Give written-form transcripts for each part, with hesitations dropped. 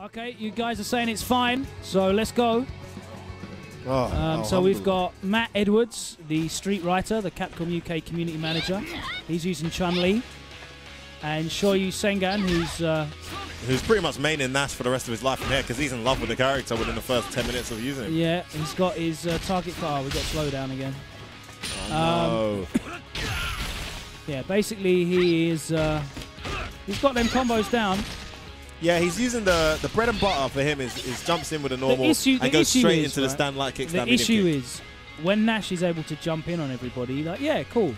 Okay, you guys are saying it's fine, so let's go. So we've got Matt Edwards, the street writer, the Capcom UK community manager. He's using Chun-Li. And Shoyu Sengan, who's pretty much maining Nash for the rest of his life from here because he's in love with the character within the first 10 minutes of using him. Yeah, he's got his target car. We've got slowdown again. Oh, no. Yeah, basically he is. He's got them combos down. Yeah, he's using the bread and butter for him is jumps in with a normal and goes straight into the stand light kick. The issue is when Nash is able to jump in on everybody, like, yeah, cool.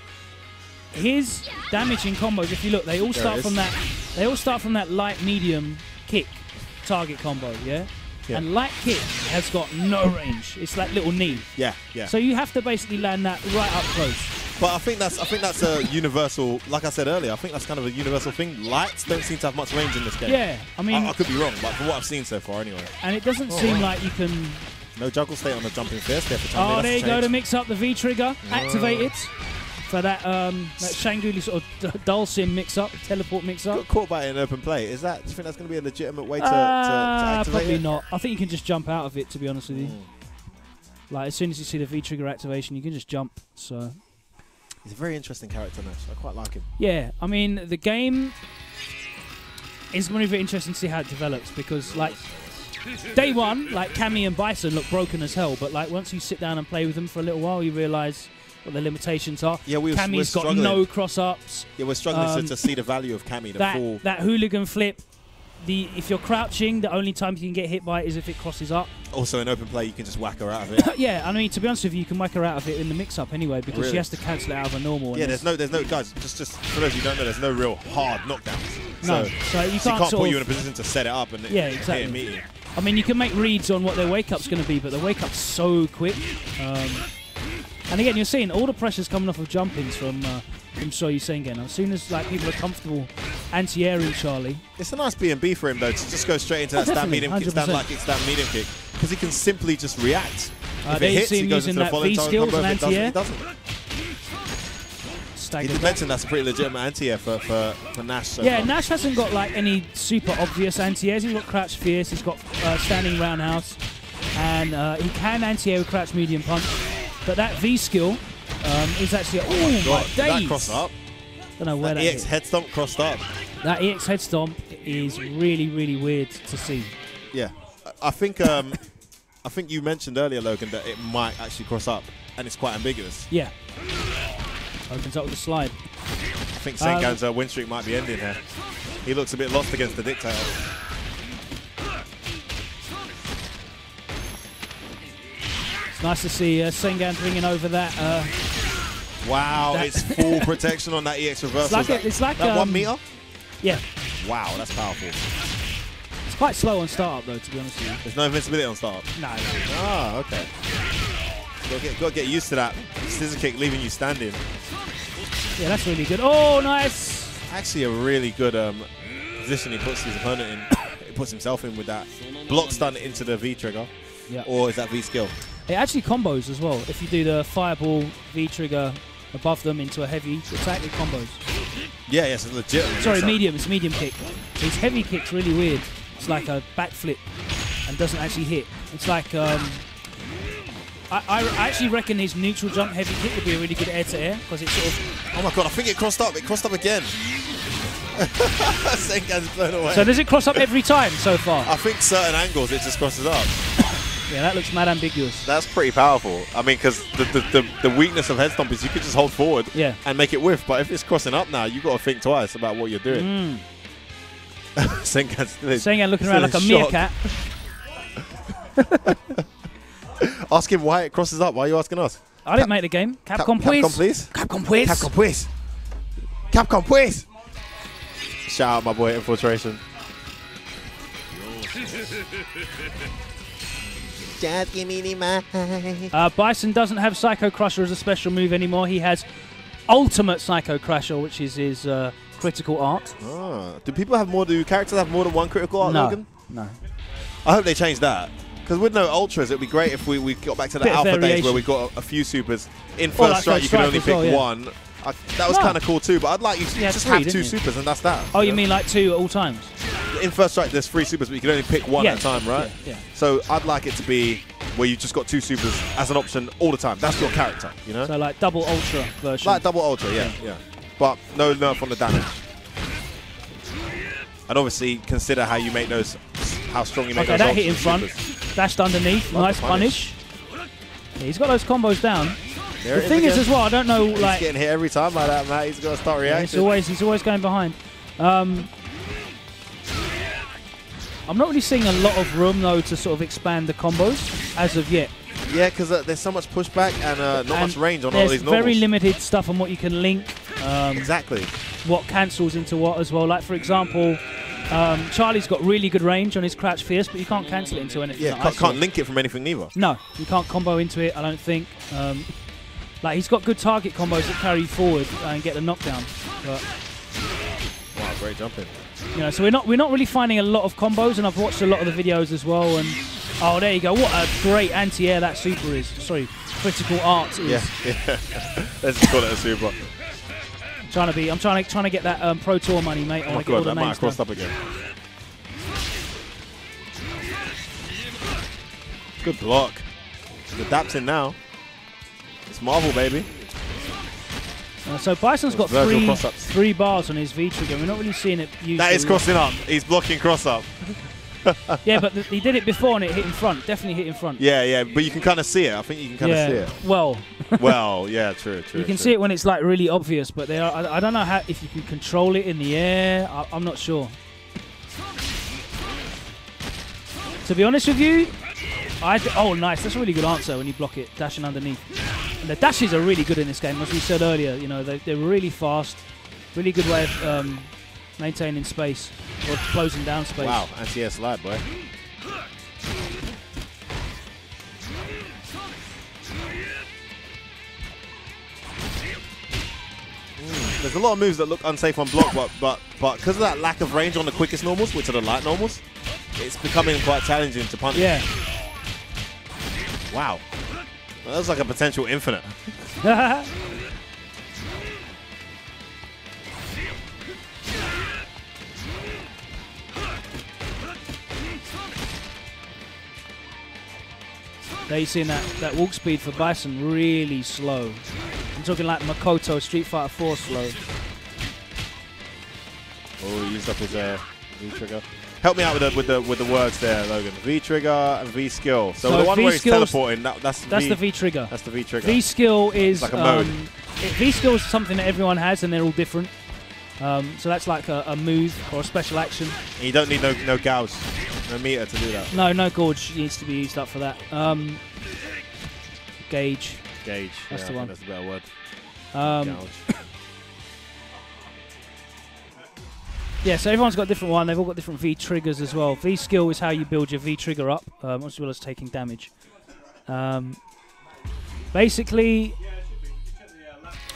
His damaging combos, if you look, they all start from that. They all start from that light medium kick target combo, yeah. And light kick has got no range. It's like little knee. Yeah. So you have to basically land that right up close. But I think that's a universal. Like I said earlier, I think that's kind of a universal thing. Lights don't seem to have much range in this game. Yeah, I mean, I could be wrong, but from what I've seen so far, anyway. And it doesn't seem like you can. No juggle state on the jumping fist. Oh, there you go to mix up the V trigger. Activated. For that Shanguli sort of Dulcim mix-up, teleport mix-up. Got caught by it in open play. Do you think that's going to be a legitimate way to activate probably it? not. I think you can just jump out of it, to be honest with you. Like, as soon as you see the V-trigger activation, you can just jump. So he's a very interesting character, Nash. I quite like him. Yeah, I mean, the game is really very interesting to see how it develops because, like, day one, like, Cammy and Bison look broken as hell, but, like, once you sit down and play with them for a little while, you realise what the limitations are. Yeah, Cammy's got no cross-ups. Yeah, we're struggling to see the value of Cammy. That hooligan flip, if you're crouching, the only time you can get hit by it is if it crosses up. Also, in open play, you can just whack her out of it. Yeah, I mean, to be honest with you, you can whack her out of it in the mix-up anyway because she has to cancel it out of a normal. Yeah, there's no guys. Just for those who don't know, there's no real hard knockdowns. No, so you can't put you in a position to set it up and exactly. hit immediately. I mean, you can make reads on what their wake-up's going to be, but the wake-up's so quick. And again, you're seeing all the pressures coming off of jump-ins from Shoyu Sengan. As soon as people are comfortable anti-airing Charlie. It's a nice B&B for him, though, to just go straight into that stand medium kick, stand light kick, stand medium kick, because he can simply just react. If it hits, he goes into the following V-skills combo. and If it anti-air. doesn't, he did mention that's a pretty legitimate anti-air for Nash. So far. Nash hasn't got like any super obvious anti-airs. He's got crouch fierce, he's got standing roundhouse, and he can anti-air with crouch medium punch. But that V skill is actually my days. That cross up. Don't know where that EX head stomp crossed up. That EX head stomp is really, really weird to see. Yeah, I think you mentioned earlier, Logan, that it might actually cross up, and it's quite ambiguous. Yeah. Opens up with a slide. I think Sengan's win streak might be ending here. He looks a bit lost against the Dictator. It's nice to see Sengan bringing over that. Wow, it's full protection on that EX reversal. It's like that 1 meter? Yeah. Wow, that's powerful. It's quite slow on startup, though, to be honest with you. There's no invincibility on startup? No. Ah, okay. Got to get used to that scissor kick leaving you standing. Yeah, that's really good. Oh, nice. Actually, a really good position he puts his opponent in. He puts himself in with that block stun into the V trigger. Yeah. Or is that V skill? It actually combos as well. If you do the fireball V trigger above them into a heavy, it's actually combos. Yeah, yes, it's legit. Sorry, medium. It's medium kick. His heavy kick's really weird. It's like a backflip and doesn't actually hit. It's like I actually reckon his neutral jump heavy kick would be a really good air-to-air because it's sort of... Oh my god, I think it crossed up. It crossed up again. Sengan's blown away. So does it cross up every time so far? I think certain angles it just crosses up. Yeah, that looks mad ambiguous. That's pretty powerful. I mean, because the weakness of head stomp is you could just hold forward and make it whiff. But if it's crossing up now, you've got to think twice about what you're doing. Sengan looking around like a meerkat. Ask him why it crosses up. Why are you asking us? I didn't make the game. Capcom, please. Capcom, please. Capcom, please. Capcom, please. Capcom, please. Shout out my boy Infiltration. Just give me the mind. Bison doesn't have Psycho Crusher as a special move anymore. He has Ultimate Psycho Crusher, which is his critical art. Do characters have more than one critical art, Logan? No. I hope they change that. Because with no ultras, it'd be great if we got back to the alpha days where we got a few supers. In first strike, you can only pick one. That was kind of cool too, but I'd like you to just have two supers and that's that. Oh, you mean like two at all times? in First Strike, there's 3 supers, but you can only pick one at a time, right? Yeah. So I'd like it to be where you just got 2 supers as an option all the time. That's your character, you know? So like double ultra version. Like double ultra, yeah. But no nerf on the damage. And obviously consider how you make those, how strong you make those. Okay, that hit in supers. front. Dashed underneath. Nice punish. Yeah, he's got those combos down. There the thing is as well, I don't know, he's like, getting hit every time like that, Matt. He's got to start reacting. He's always going behind. I'm not really seeing a lot of room though to sort of expand the combos as of yet. Yeah, because there's so much pushback and not much range on all these normals. There's very limited stuff on what you can link. Exactly. What cancels into what as well. Like for example, Charlie's got really good range on his Crouch Fierce, but you can't cancel it into anything. Yeah, can't link it from anything neither. No, you can't combo into it, I don't think. Like he's got good target combos that carry you forward and get the knockdown. But wow, great jumping. You know, so we're not really finding a lot of combos, and I've watched a lot of the videos as well. And oh, there you go! What a great anti-air that super is. Sorry, critical art is. Yeah. Let's just call it a super. I'm trying to get that Pro Tour money, mate. I Oh my want to get god, all the that might names have crossed down. up again. Good block. The dap's in now. It's Marvel, baby. So Bison's got three bars on his V trigger. We're not really seeing it used. That is crossing up. He's blocking cross up. Yeah, but he did it before and it hit in front. Definitely hit in front. Yeah, but you can kind of see it. I think you can kind of see it. Well, yeah, true. You can see it when it's like really obvious, but I don't know how if you can control it in the air. I'm not sure. To be honest with you, oh, nice. That's a really good answer when you block it, dashing underneath. And the dashes are really good in this game, as we said earlier. You know, they're really fast, really good way of maintaining space or closing down space. Wow, anti-air slide, boy. There's a lot of moves that look unsafe on block, but because of that lack of range on the quickest normals, which are the light normals, it's becoming quite challenging to punish. Yeah. Wow. That was like a potential infinite. There you're seeing that walk speed for Bison really slow. I'm talking like Makoto Street Fighter 4 slow. Oh, he used up his V-trigger. Help me out with the words there, Logan. V-trigger and V-skill. So the one where he's teleporting, that's the V-trigger. That's the V-trigger. V-skill is like a mode. V-skill is something that everyone has, and they're all different. So that's like a move or a special action. And you don't need no gauge, no meter to do that. No gorge needs to be used up for that. Gauge. Gauge. That's the one. That's a better word. Gouge. Yeah, so everyone's got a different one. They've all got different V triggers as well. V skill is how you build your V trigger up, as well as taking damage. Basically,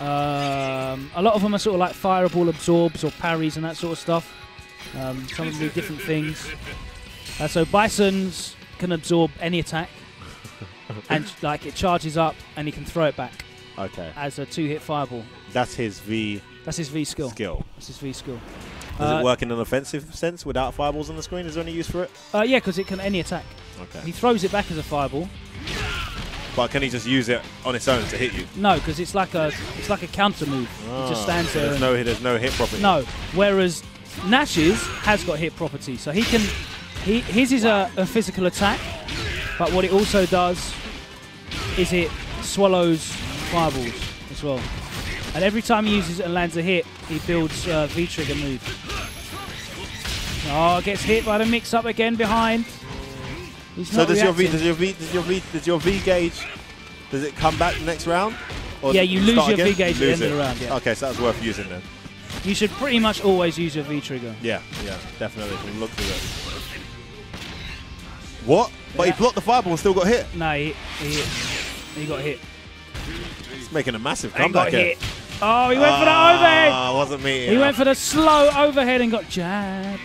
a lot of them are sort of like fireball absorbs or parries and that sort of stuff. Some of them do different things. So Bison's can absorb any attack, and like it charges up, and he can throw it back. Okay. As a 2-hit fireball. That's his V. That's his V skill. That's his V skill. Does it work in an offensive sense without fireballs on the screen? Is there any use for it? Yeah, because it can any attack. Okay. He throws it back as a fireball. But can he just use it on its own to hit you? No, because it's like a counter move. It just stands there. There's no hit property. No. Whereas Nash's has got hit property, so he can. His is a physical attack, but what it also does is it swallows fireballs as well. And every time he uses it and lands a hit, he builds a V-trigger move. Oh, gets hit by the mix-up again behind. So does your V gauge? Does it come back next round? Or yeah, you lose your V gauge at the end of the round. Yeah. Okay, so that's worth using then. You should pretty much always use your V-trigger. Yeah, definitely. We look through it. What? But he blocked the fireball and still got hit. No, he got hit. He's making a massive comeback here. Oh, he went for that overhead. Oh, wasn't me. He went for the slow overhead and got jabbed.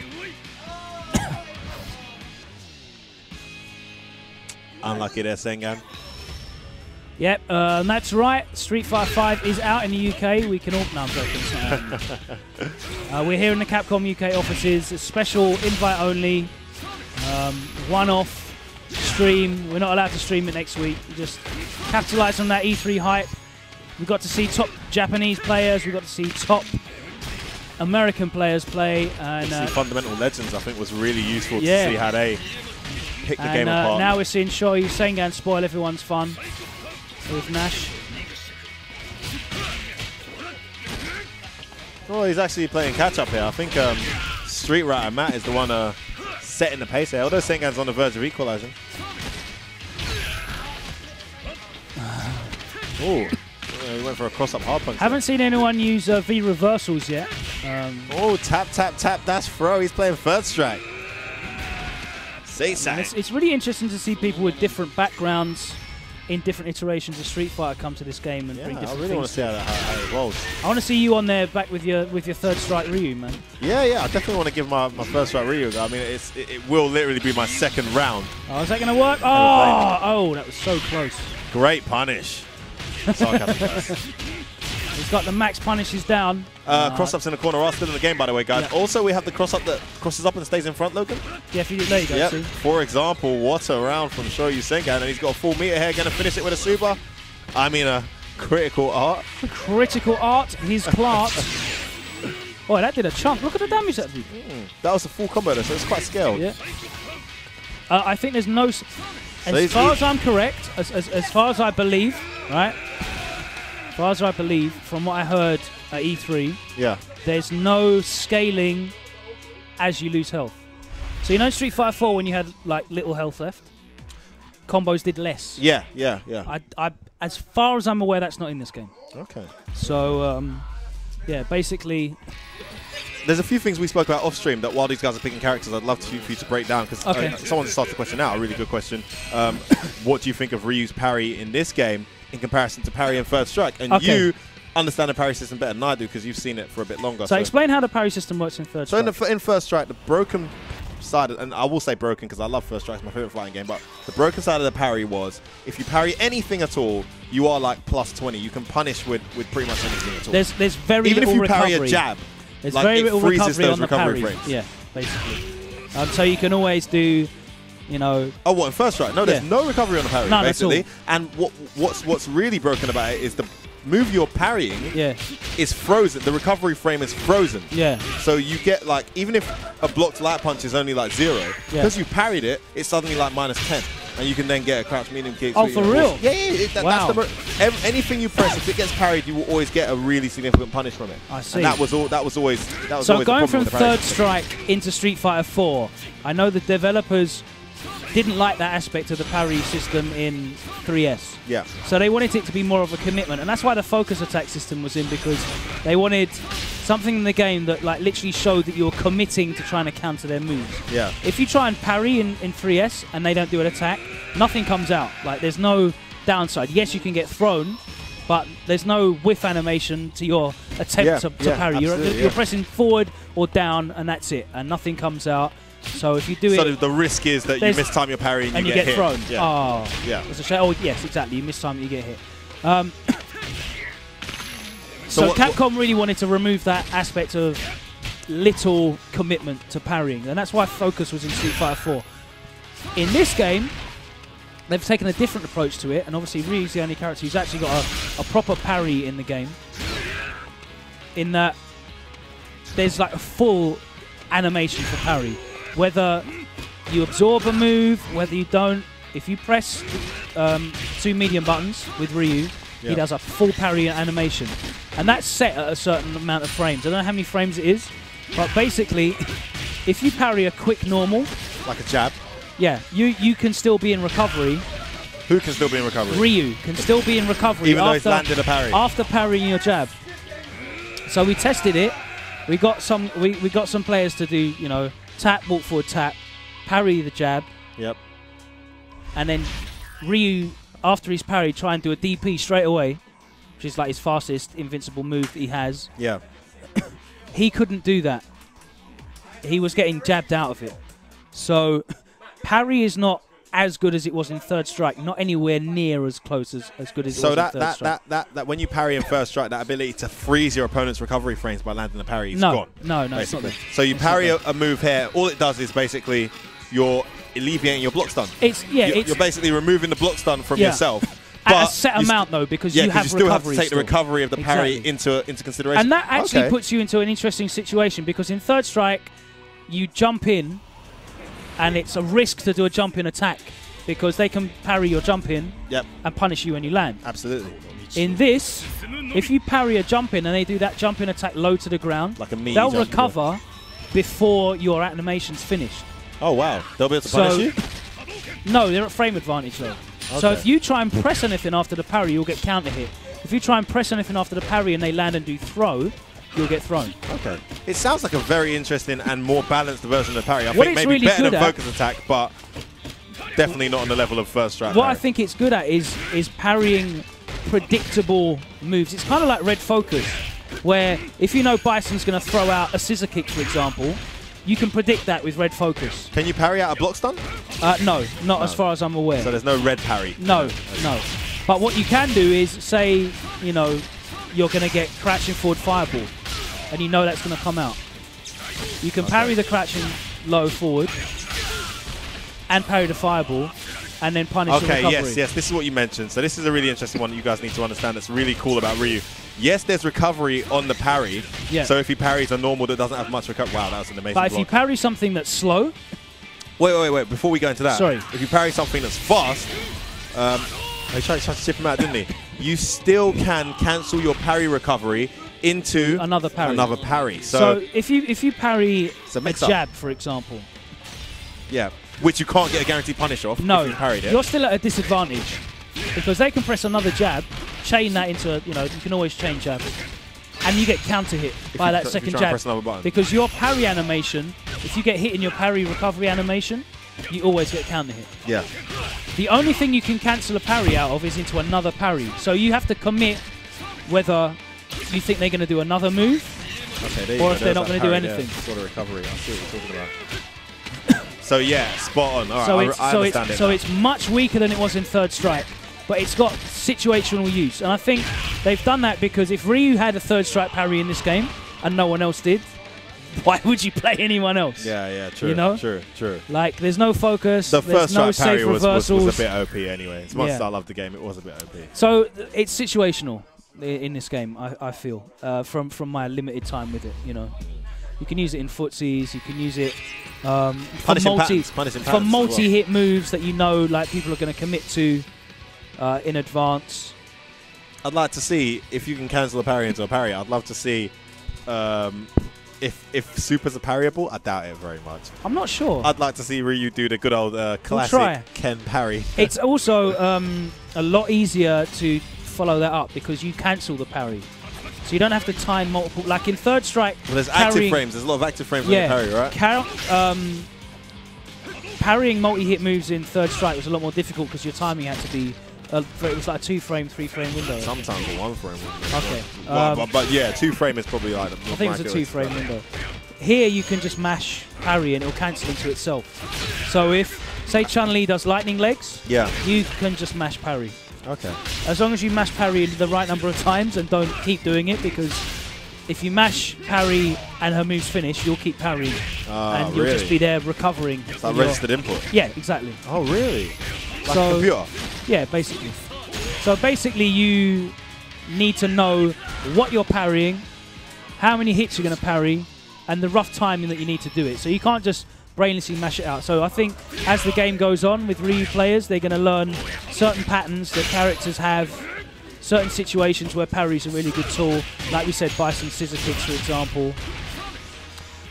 Unlucky there, Sengan. Yep, that's right. Street Fighter 5 is out in the UK. We can all... No, I'm joking. It's not out. We're here in the Capcom UK offices. A special invite only. One-off stream. We're not allowed to stream it next week. We just capitalise on that E3 hype. We got to see top Japanese players. We got to see top American players play. And see Fundamental Legends, I think, was really useful to see how they pick the game apart. Now we're seeing Shoyu Sengan spoil everyone's fun with Nash. Oh, he's actually playing catch-up here. I think Street Rat and Matt is the one setting the pace here, although Sengan's on the verge of equalizing. Oh, he went for a cross-up hard punch. Haven't seen anyone use V reversals yet. Oh, tap, tap, tap, dash throw. He's playing third strike. It's really interesting to see people with different backgrounds in different iterations of Street Fighter come to this game and bring different things. I really want to see how it evolves. I want to see you on there back with your third strike Ryu, man. Yeah, I definitely want to give my first strike Ryu. I mean, it will literally be my second round. Oh, is that going to work? Oh, that was so close. Great punish. He's got the max punishes down. Cross-ups in the corner are still in the game, by the way, guys. Yeah. Also, we have the cross-up that crosses up and stays in front, Logan. Yeah, there you go. Yep. For example, what a round from Shoyu Sengan, and he's got a full meter here, going to finish it with a super. I mean, a critical art. Critical art, his plant. Oh, that did a chunk. Look at the damage that did. That was a full combo, though, so it's quite scaled. Yeah. I think there's no... As far as I'm correct, as far as I believe, right? As far as I believe, from what I heard at E3, there's no scaling as you lose health. So you know Street Fighter 4 when you had like little health left, combos did less. Yeah. As far as I'm aware, that's not in this game. Okay. So yeah, basically. There's a few things we spoke about off stream that while these guys are picking characters, I'd love for you to break down because someone just asked the question out, a really good question. What do you think of Ryu's parry in this game in comparison to parry and third strike? And you understand the parry system better than I do because you've seen it for a bit longer. So explain how the parry system works in third strike. So in first strike, the broken side, and I will say broken because I love first strike, it's my favorite fighting game, but the broken side of the parry was if you parry anything at all, you are like plus 20. You can punish with pretty much anything at all. There's very little recovery. Even if you parry a jab, there's very little recovery on the parry. Frames. Yeah, basically. So you can always do, you know... Oh, what, in first strike? No, there's no recovery on the parry, basically. And what's really broken about it is the move you're parrying is frozen. The recovery frame is frozen. Yeah. So you get, like, even if a blocked light punch is only, like, 0, because you parried it, it's suddenly, like, -10. And you can then get a crouch medium kick. Oh, for real? Yeah. Wow. That's anything you press, if it gets parried, you will always get a really significant punish from it. I see. And that was always. So going from third strike into Street Fighter 4, I know the developers didn't like that aspect of the parry system in 3S. Yeah. So they wanted it to be more of a commitment, and that's why the focus attack system was in, because they wanted something in the game that like literally showed that you're committing to trying to counter their moves. Yeah. If you try and parry in 3S and they don't do an attack, nothing comes out. Like there's no downside. Yes, you can get thrown, but there's no whiff animation to your attempt to parry. You're pressing forward or down, and that's it, and nothing comes out. So if you do it... So the risk is that you mistime your parry and you get hit. Thrown. Yeah. Oh, it's a shame. Oh, yes, exactly. You mistime it, you get hit. So Capcom really wanted to remove that aspect of little commitment to parrying, and that's why focus was in Street Fighter 4. In this game, they've taken a different approach to it, and obviously Ryu's the only character who's actually got a proper parry in the game, in that there's like a full animation for parry. Whether you absorb a move, whether you don't, if you press 2 medium buttons with Ryu, he does a full parry animation. And that's set at a certain amount of frames. I don't know how many frames it is, but basically, if you parry a quick normal... Like a jab? Yeah, you can still be in recovery. Who can still be in recovery? Ryu can still be in recovery even though he's landed a parry. After parrying your jab. So we tested it. We got some players to do, you know, tap, walk forward, tap, parry the jab. Yep. And then Ryu, after he's parried, try and do a DP straight away, which is like his fastest invincible move that he has. Yeah. He couldn't do that. He was getting jabbed out of it. So parry is not as good as it was in Third Strike, not anywhere near as close as good as it was in Third Strike. That when you parry in First Strike, that ability to freeze your opponent's recovery frames by landing the parry is gone. No, it's not there. So you parry a move here, all it does is basically you're alleviating your block stun. You're basically removing the block stun from yourself. At a set amount, though, because you have still have to take the recovery of the parry into consideration. And that actually puts you into an interesting situation, because in Third Strike, you jump in, and it's a risk to do a jump-in attack, because they can parry your jump-in and punish you when you land. Absolutely. In this, if you parry a jump-in and they do that jump-in attack low to the ground, like a they'll recover before your animation's finished. Oh, wow. They'll be able to punish you? No, they're at frame advantage, though. Okay. So if you try and press anything after the parry, you'll get counter hit. If you try and press anything after the parry and they land and do throw, you'll get thrown. Okay. It sounds like a very interesting and more balanced version of the parry. I think maybe really better than focus attack, but definitely not on the level of First Strike. What I think it's good at is parrying predictable moves. It's kind of like Red Focus, where if you know Bison's going to throw out a scissor kick, for example, you can predict that with Red Focus. Can you parry out a block stun? No, not as far as I'm aware. So there's no red parry? No. But what you can do is, say, you know, you're going to get crouching forward fireball, and you know that's going to come out. You can parry the crouching low forward and parry the fireball, and then punish the recovery. Yes, this is what you mentioned. So this is a really interesting one that you guys need to understand that's really cool about Ryu. Yes, there's recovery on the parry. Yeah. So if he parries a normal that doesn't have much recovery, wow, that was an amazing block. But if you parry something that's slow... Wait, before we go into that. Sorry. If you parry something that's fast, he tried to chip him out, didn't he? You still can cancel your parry recovery into another parry. So if you parry a jab, for example... Yeah, which you can't get a guaranteed punish off if you parried it. You're still at a disadvantage, because they can press another jab, chain that into, you know, you can always chain jab, and you get counter hit by that second jab. Press another button. Because your parry animation, if you get hit in your parry recovery animation, you always get counter hit. Yeah. The only thing you can cancel a parry out of is into another parry. So you have to commit whether you think they're going to do another move, or if they're not going to do anything. Sort of recovery. I see what you're talking about. So yeah, spot on. All right, I understand it. So it's much weaker than it was in Third Strike, but it's got situational use. And I think they've done that because if Ryu had a Third Strike parry in this game and no one else did, why would you play anyone else? Yeah, true. You know? True. Like, there's no focus. The First Strike parry was a bit OP anyway. As much as I love the game, it was a bit OP. So it's situational in this game, I feel, from my limited time with it, you know. You can use it in footsies, you can use it for multi-hit moves that you know, like, people are going to commit to in advance. I'd like to see if you can cancel a parry into a parry. I'd love to see if supers are parryable. I doubt it very much. I'm not sure. I'd like to see Ryu do the good old classic Ken parry. It's also a lot easier to follow that up because you cancel the parry. So you don't have to time multiple, like in Third Strike. Well, there's active frames. There's a lot of active frames on the parry, right? Parrying multi-hit moves in Third Strike was a lot more difficult because your timing had to be. It was like a 2-frame, 3-frame window. Sometimes a 1-frame window. Okay. But yeah, 2-frame is probably like. I think it's a 2-frame window. Here you can just mash parry and it'll cancel into itself. So if, say, Chun-Li does lightning legs, you can just mash parry. Okay. As long as you mash parry the right number of times and don't keep doing it, because if you mash parry and her move's finished, you'll keep parrying. And you'll just be there recovering. It's like registered input? Yeah, exactly. Oh, really? Like a computer? Yeah, basically. So basically you need to know what you're parrying, how many hits you're going to parry, and the rough timing that you need to do it. So you can't just brainlessly mash it out. So I think as the game goes on with Ryu players, they're going to learn certain patterns that characters have, certain situations where parry's a really good tool. Like we said, Bison scissor kicks, for example.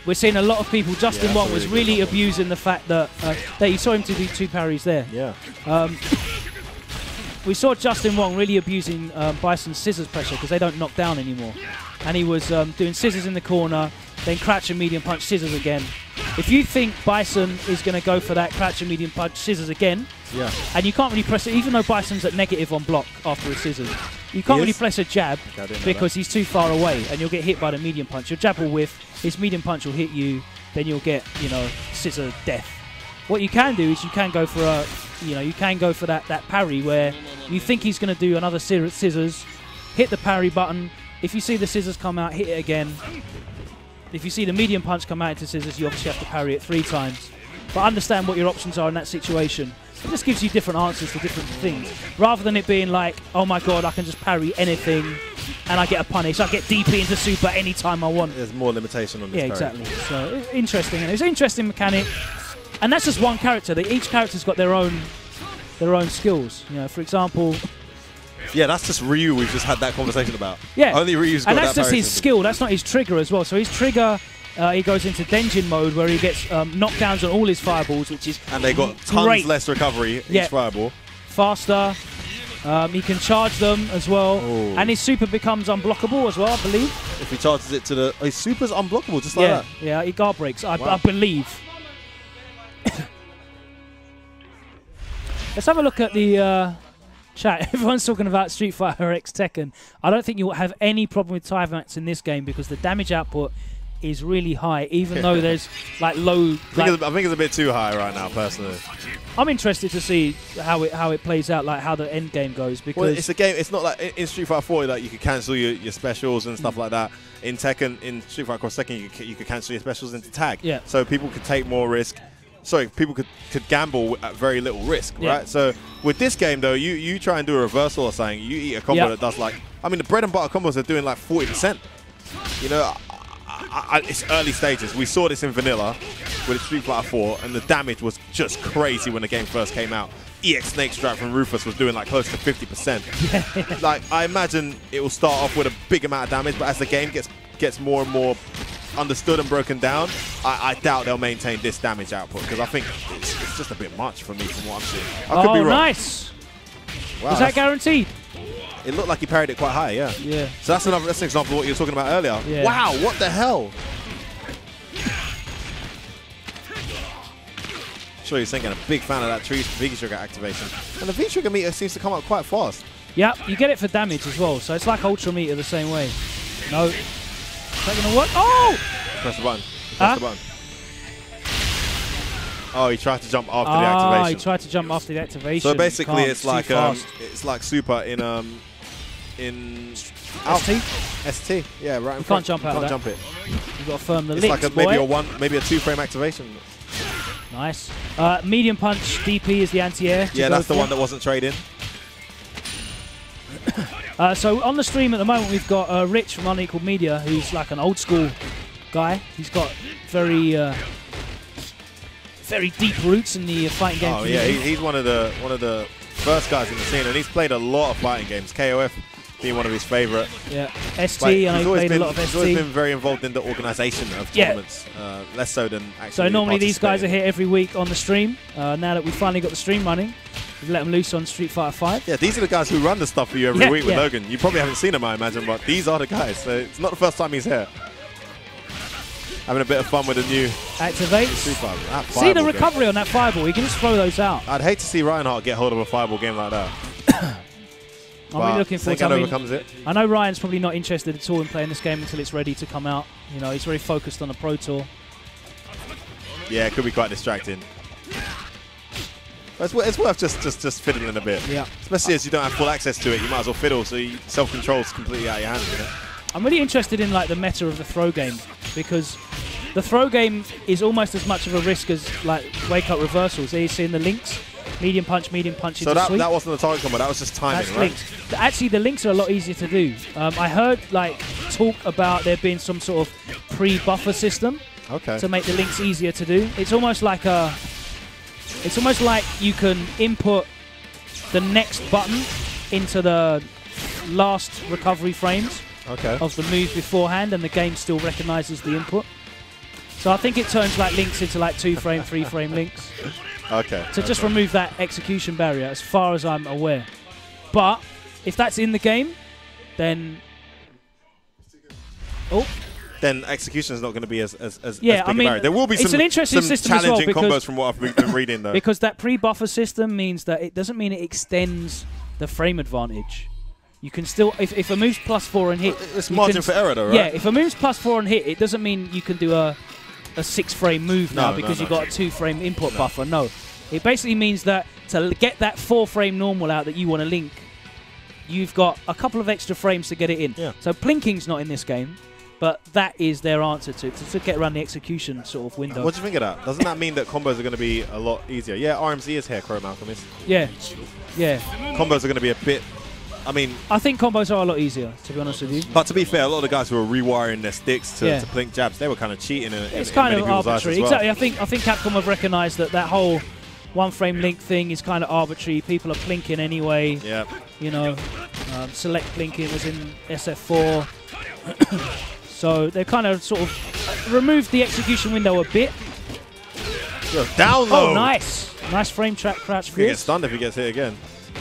We're seeing a lot of people. Justin Wong was really abusing the fact that you saw him to do 2 parries there. Yeah. We saw Justin Wong really abusing Bison's scissors pressure because they don't knock down anymore. And he was doing scissors in the corner, then crouch and medium punch scissors again. If you think Bison is going to go for that crouch and medium punch scissors again, and you can't really press it, even though Bison's at negative on block after his scissors, you can't really press a jab because he's too far away and you'll get hit by the medium punch. Your jab will whiff, his medium punch will hit you, then you'll get, you know, scissor death. What you can do is you can go for a, you know, you can go for that parry where you think he's going to do another scissors, hit the parry button. If you see the scissors come out, hit it again. If you see the medium punch come out into scissors, you obviously have to parry it 3 times. But understand what your options are in that situation. It just gives you different answers to different things, rather than it being like, oh my god, I can just parry anything and I get a punish. I get DP into super anytime I want. There's more limitation on this. Yeah, exactly. So interesting, and it's an interesting mechanic. And that's just one character. Each character's got their own skills. You know, for example. Yeah, that's just Ryu. We've just had that conversation about. Yeah, only Ryu's got and that's that just his skill. That's not his trigger as well. So his trigger. He goes into Denjin mode where he gets knockdowns on all his fireballs, which is and they got tons less recovery each fireball. Faster. He can charge them as well. Ooh. And his super becomes unblockable as well, I believe. If he charges it to the... his super's unblockable, just like that? Yeah, he guard breaks, I believe. Let's have a look at the chat. Everyone's talking about Street Fighter X Tekken. I don't think you'll have any problem with timeouts in this game because the damage output is really high, even though there's like low. I think it's a bit too high right now, personally. I'm interested to see how it plays out, like how the end game goes. Because it's a game. It's not like in Street Fighter 4 that you could cancel your specials and stuff like that. In Tekken, in Street Fighter Cross Tekken, you could cancel your specials into tag. Yeah. So people could take more risk. Sorry, people could gamble at very little risk, right? So with this game though, you try and do a reversal or something. You eat a combo that does like, I mean, the bread and butter combos are doing like 40%. You know. It's early stages. We saw this in vanilla with Street Fighter 4, and the damage was just crazy when the game first came out. EX Snake Strike from Rufus was doing like close to 50%. Like, I imagine it will start off with a big amount of damage, but as the game gets more and more understood and broken down, I doubt they'll maintain this damage output because I think it's just a bit much for me from what I'm seeing. I could be wrong. Nice! Wow, is that guaranteed? It looked like he parried it quite high, yeah. Yeah. So that's an example of what you were talking about earlier. Yeah. Wow, what the hell? Sure, you're saying I'm a big fan of that V-Trigger activation. And the V-Trigger meter seems to come up quite fast. Yeah, you get it for damage as well, so it's like Ultra Meter the same way. No. Is that going to work? Oh! Press the button. Press the button. Oh, he tried to jump after the activation. Oh, he tried to jump after the activation. So basically, it's like super in ST. ST, yeah, right. You can't jump out of that. Jump it. You've got to firm the it's links, like maybe a 2-frame activation. Nice. Medium punch DP is the anti-air. Yeah, that's the one that wasn't trading. So on the stream at the moment, we've got Rich from Unequal Media, who's like an old school guy. He's got very deep roots in the fighting game community. Yeah, he's one of the first guys in the scene, and he's played a lot of fighting games. KOF being one of his favourite. Yeah, ST, I know he played a lot of ST. He's always been very involved in the organisation of tournaments, less so than actually. So normally these guys are here every week on the stream. Now that we've finally got the stream running, we've let them loose on Street Fighter 5. Yeah, these are the guys who run the stuff for you every week with Logan. You probably haven't seen him, I imagine, but these are the guys. So it's not the first time he's here. Having a bit of fun with the new activates. See the recovery on that fireball. You can just throw those out. I'd hate to see Reinhardt get hold of a fireball game like that. I'm really looking forward to it. Overcomes it. I know Ryan's probably not interested at all in playing this game until it's ready to come out. You know, he's very focused on the Pro Tour. Yeah, it could be quite distracting. But it's worth just fiddling a bit. Yeah. Especially as you don't have full access to it, you might as well fiddle, so self-control's completely out of your hands, you know? I'm really interested in like the meta of the throw game, because the throw game is almost as much of a risk as like wake-up reversals. There you see in the links, medium punch so that wasn't the target combo, that was just timing, right? Links. Actually, the links are a lot easier to do. I heard like talk about there being some sort of pre-buffer system to make the links easier to do. It's almost like you can input the next button into the last recovery frames of the move beforehand, and the game still recognizes the input. So I think it turns like links into like 2-frame, 3-frame links. To just remove that execution barrier, as far as I'm aware. But if that's in the game, then then execution is not going to be as big I mean, a barrier. There will be some challenging combos from what I've been reading, though. Because that pre-buffer system means that it doesn't mean it extends the frame advantage. You can still, if a move's +4 and hit... It's margin for error, though, right? Yeah, if a move's +4 and hit, it doesn't mean you can do a 6-frame move now because you've got a 2-frame input buffer. No. It basically means that to get that 4-frame normal out that you want to link, you've got a couple of extra frames to get it in. Yeah. So plinking's not in this game, but that is their answer to get around the execution sort of window. What do you think of that? Doesn't that mean that combos are going to be a lot easier? Yeah, RMZ is here, Chrome Alchemist. Yeah, yeah. Combos are going to be a bit... I mean... I think combos are a lot easier, to be honest with you. But to be fair, a lot of the guys who were rewiring their sticks to plink jabs, they were kind of cheating It's in kind many of people's eyes arbitrary. as well. Exactly. I think Capcom have recognised that whole 1-frame link thing is kind of arbitrary. People are plinking anyway. Yeah. You know, select plinking was in SF4. So they kind of sort of removed the execution window a bit. Down low. Oh, nice. Nice frame track crouch. He gets stunned if he gets hit again.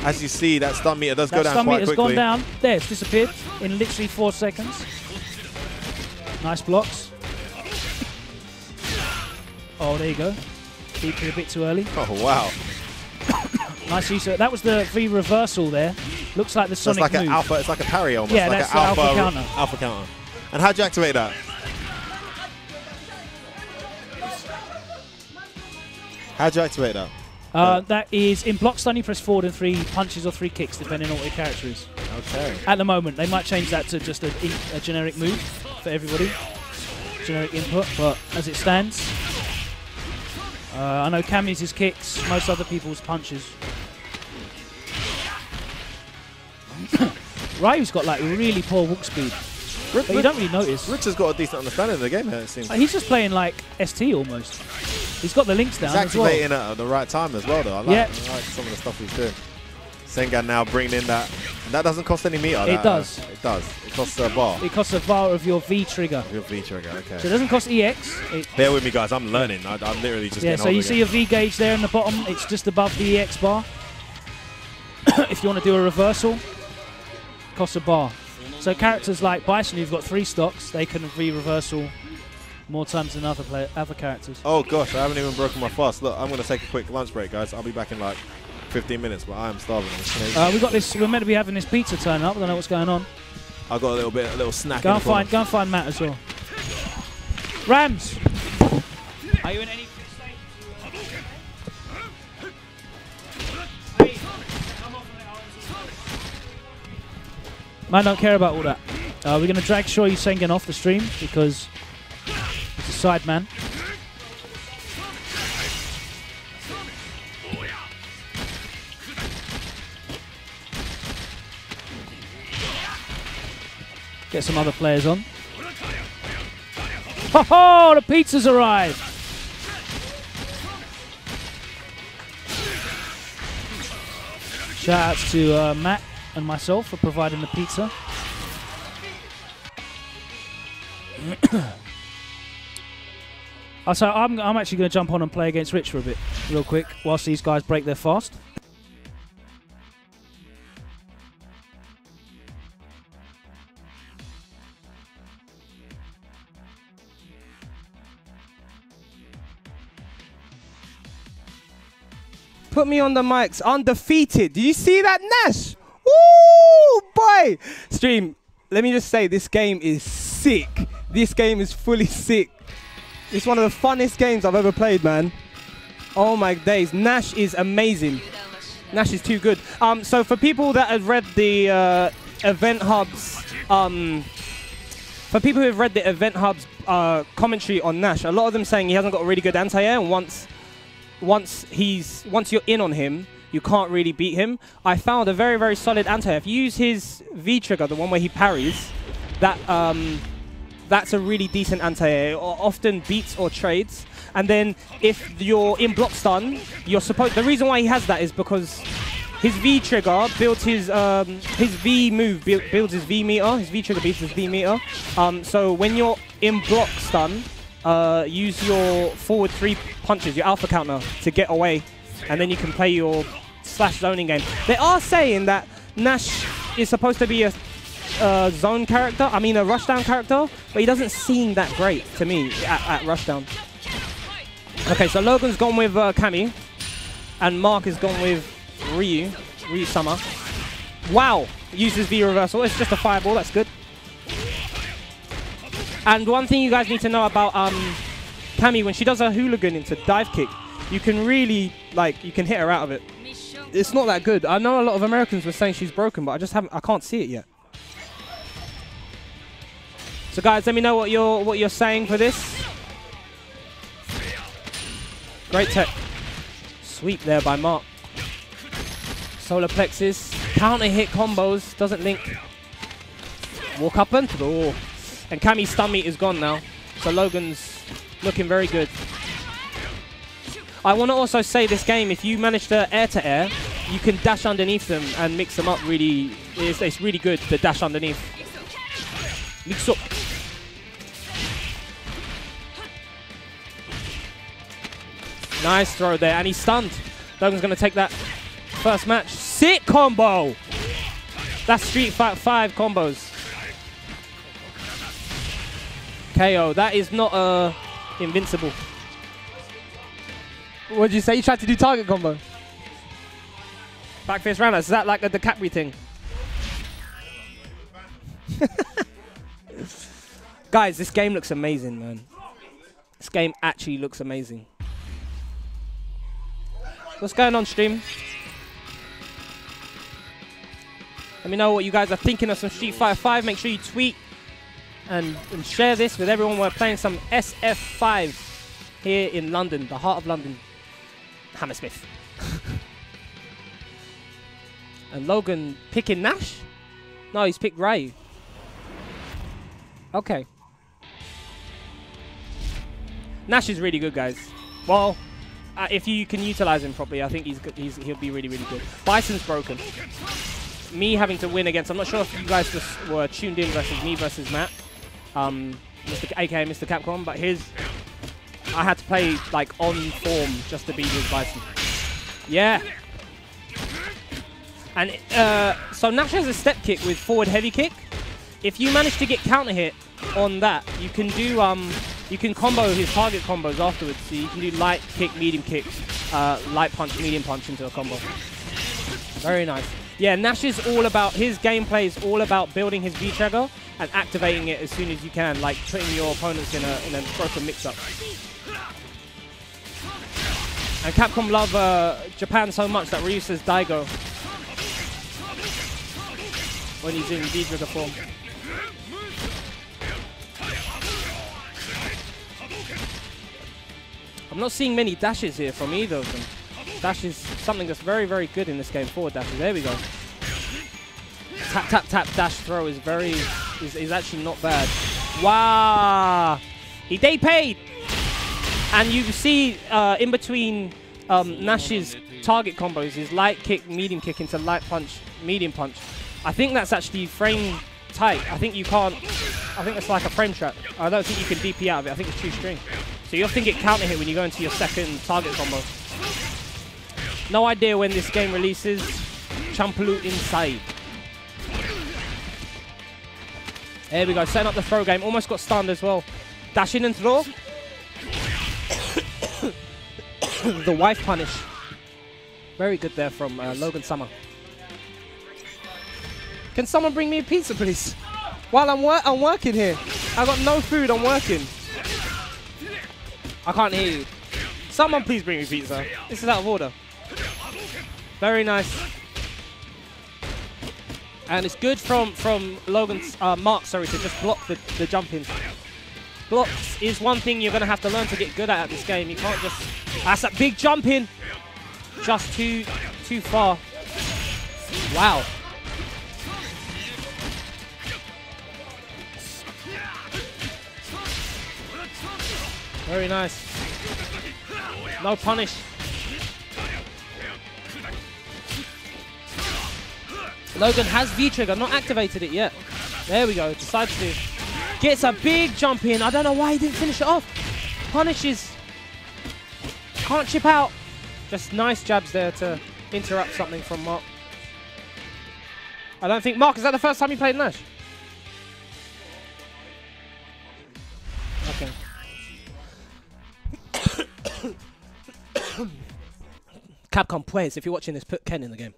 As you see, that stun meter does go down stun quite meter's quickly. gone down. There, it's disappeared in literally 4 seconds. Nice blocks. Oh, there you go. Deeply a bit too early. Oh, wow. Nice use of, that was the V reversal there. Looks like the Sonic like move. an alpha. It's like a parry almost. Yeah, like that's an the alpha counter. Alpha counter. And how'd you activate that? How'd you activate that? That is in block stun. You press forward and 3 punches or 3 kicks, depending on what your character is. Okay. At the moment, they might change that to just a generic move for everybody, generic input. But as it stands, I know Cammy's is kicks, most other people's punches. Ryu's got like really poor walk speed. But you don't really notice. Rich has got a decent understanding of the game here, it seems. He's just playing like ST almost. He's got the links down. He's activating as well. at the right time as well, though. I like some of the stuff he's doing. Sengan now bringing in that. And that doesn't cost any meter. It does. It does. It costs a bar. It costs a bar of your V trigger. Your V trigger, okay. So it doesn't cost EX. Bear with me, guys. I'm learning. I'm literally just yeah, getting so you over see your V gauge there in the bottom. It's just above the EX bar. If you want to do a reversal, costs a bar. So characters like Bison, who've got 3 stocks, they can V-reversal more times than other characters. Oh gosh, I haven't even broken my fast. Look, I'm going to take a quick lunch break, guys. I'll be back in like 15 minutes, but I am starving. We got this. We're meant to be having this pizza turn up. I don't know what's going on. I got a little snack. Go and find Matt as well. Rams, are you in any? Man, don't care about all that. We're going to drag Shoyu Sengen off the stream because he's a side man. Get some other players on. Ho ho! The pizza's arrived! Shout outs to Matt and myself for providing the pizza. So I'm actually going to jump on and play against Rich for a bit, real quick, whilst these guys break their fast. Put me on the mics. Undefeated. Do you see that, Nash? Woo, boy. Stream, let me just say, this game is sick. This game is fully sick. It's one of the funnest games I've ever played, man. Oh my days. Nash is amazing. Nash is too good. So for people that have read the Event Hub's commentary on Nash, a lot of them saying he hasn't got a really good anti-air, and once you're in on him, you can't really beat him. I found a very, very solid anti-air. If you use his V trigger, the one where he parries, that's a really decent anti-air. It often beats or trades. And then if you're in block stun, the reason why he has that is because his V trigger builds his V move builds his V meter. His V trigger beats his V meter. So when you're in block stun, use your forward 3 punches, your alpha counter, to get away, and then you can play your slash zoning game. They are saying that Nash is supposed to be a zone character, a rushdown character, but he doesn't seem that great to me at rushdown. Okay, so Logan's gone with Cammy, and Mark has gone with Ryu Summer. Wow, uses V reversal. It's just a fireball, that's good. And one thing you guys need to know about Cammy, when she does her hooligan into dive kick, you can really, you can hit her out of it. it's not that good. I know a lot of Americans were saying she's broken, but I can't see it yet. So guys, let me know what you're saying for this. Great tech. Sweep there by Mark. Solar plexus. Counter hit combos. Doesn't link. Walk up and throw. And Cammy's stun meat is gone now. So Logan's looking very good. I want to also say this game, if you manage to air, you can dash underneath them and mix them up really. It's really good, the dash underneath. Mix up. Nice throw there, and he's stunned. Logan's going to take that first match. Sick combo! That's Street Fighter 5 combos. KO. That is not invincible. What did you say? You tried to do target combo? Back face roundhouse. Is that like the Capri thing? Guys, this game looks amazing, man. This game actually looks amazing. What's going on, stream? Let me know what you guys are thinking of some Street Fighter 5. Make sure you tweet and share this with everyone. We're playing some SF5 here in London, the heart of London, Hammersmith. And Logan picking Nash? No, he's picked Ryu. Okay. Nash is really good, guys. Well, if you can utilize him properly, I think he'll be really, really good. Bison's broken. Me having to win against, I'm not sure if you guys just were tuned in versus me versus Matt, aka Mr. Capcom, but I had to play like on form just to beat his Bison. Yeah. And so Nash has a step kick with forward heavy kick. If you manage to get counter hit on that, you can do you can combo his target combos afterwards. So you can do light kick, medium kick, light punch, medium punch into a combo. Very nice. Yeah, Nash is all about, his gameplay is all about building his V-trigger and activating it as soon as you can, like putting your opponents in a broken mix-up. And Capcom love Japan so much that Ryu says Daigo when he's in V-trigger form. I'm not seeing many dashes here from either of them. Dash is something that's very, very good in this game. Forward dashes. There we go. Tap, tap, tap, dash throw is actually not bad. Wow! They paid! And you see in between Nash's target combos is light kick, medium kick into light punch, medium punch. I think that's actually frame tight. I think you can't. I think it's like a frame trap. I don't think you can DP out of it. I think it's true string. So you often get counter hit when you go into your second target combo. No idea when this game releases. Champaloo inside. There we go, setting up the throw game. Almost got stunned as well. Dash in and throw. The wife punish. Very good there from Logan Summer. Can someone bring me a pizza, please? While I'm working here. I got no food, I'm working. I can't hear you. Someone please bring me pizza. This is out of order. Very nice. And it's good from Logan's Mark, sorry, to just block the jump in. Blocks is one thing you're gonna have to learn to get good at this game. You can't just, that's a big jump in. Just too far. Wow. Very nice. No punish. Logan has V-trigger, not activated it yet. There we go, decides to. Gets a big jump in. I don't know why he didn't finish it off. Punishes. Can't chip out. Just nice jabs there to interrupt something from Mark. I don't think, Mark, is that the first time you played Nash? Okay. Capcom Plays, if you're watching this, put Ken in the game.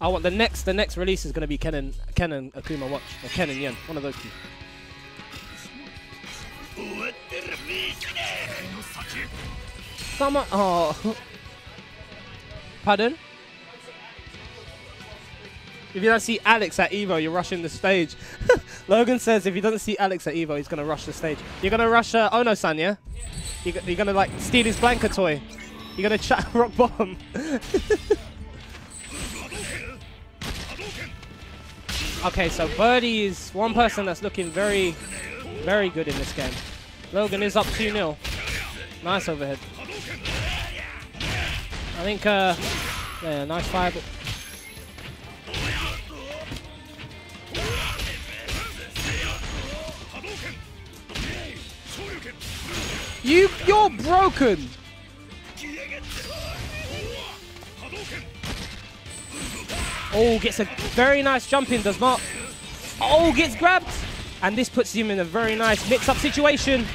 I want the next release is going to be Ken and Akuma Watch, or Ken and Yen, one of those two. Someone, oh. Pardon? If you don't see Alex at Evo, you're rushing the stage. Logan says if he doesn't see Alex at Evo, he's going to rush the stage. You're going to rush Ono-san, yeah? You're going to, like, steal his Blanca toy. You're going to chat rock bottom. Okay, so Birdie is one person that's looking very, very good in this game. Logan is up 2-0. Nice overhead. I think, yeah, nice fire. You're broken. Oh, gets a very nice jump in, does not. Oh, gets grabbed. And this puts him in a very nice mix-up situation.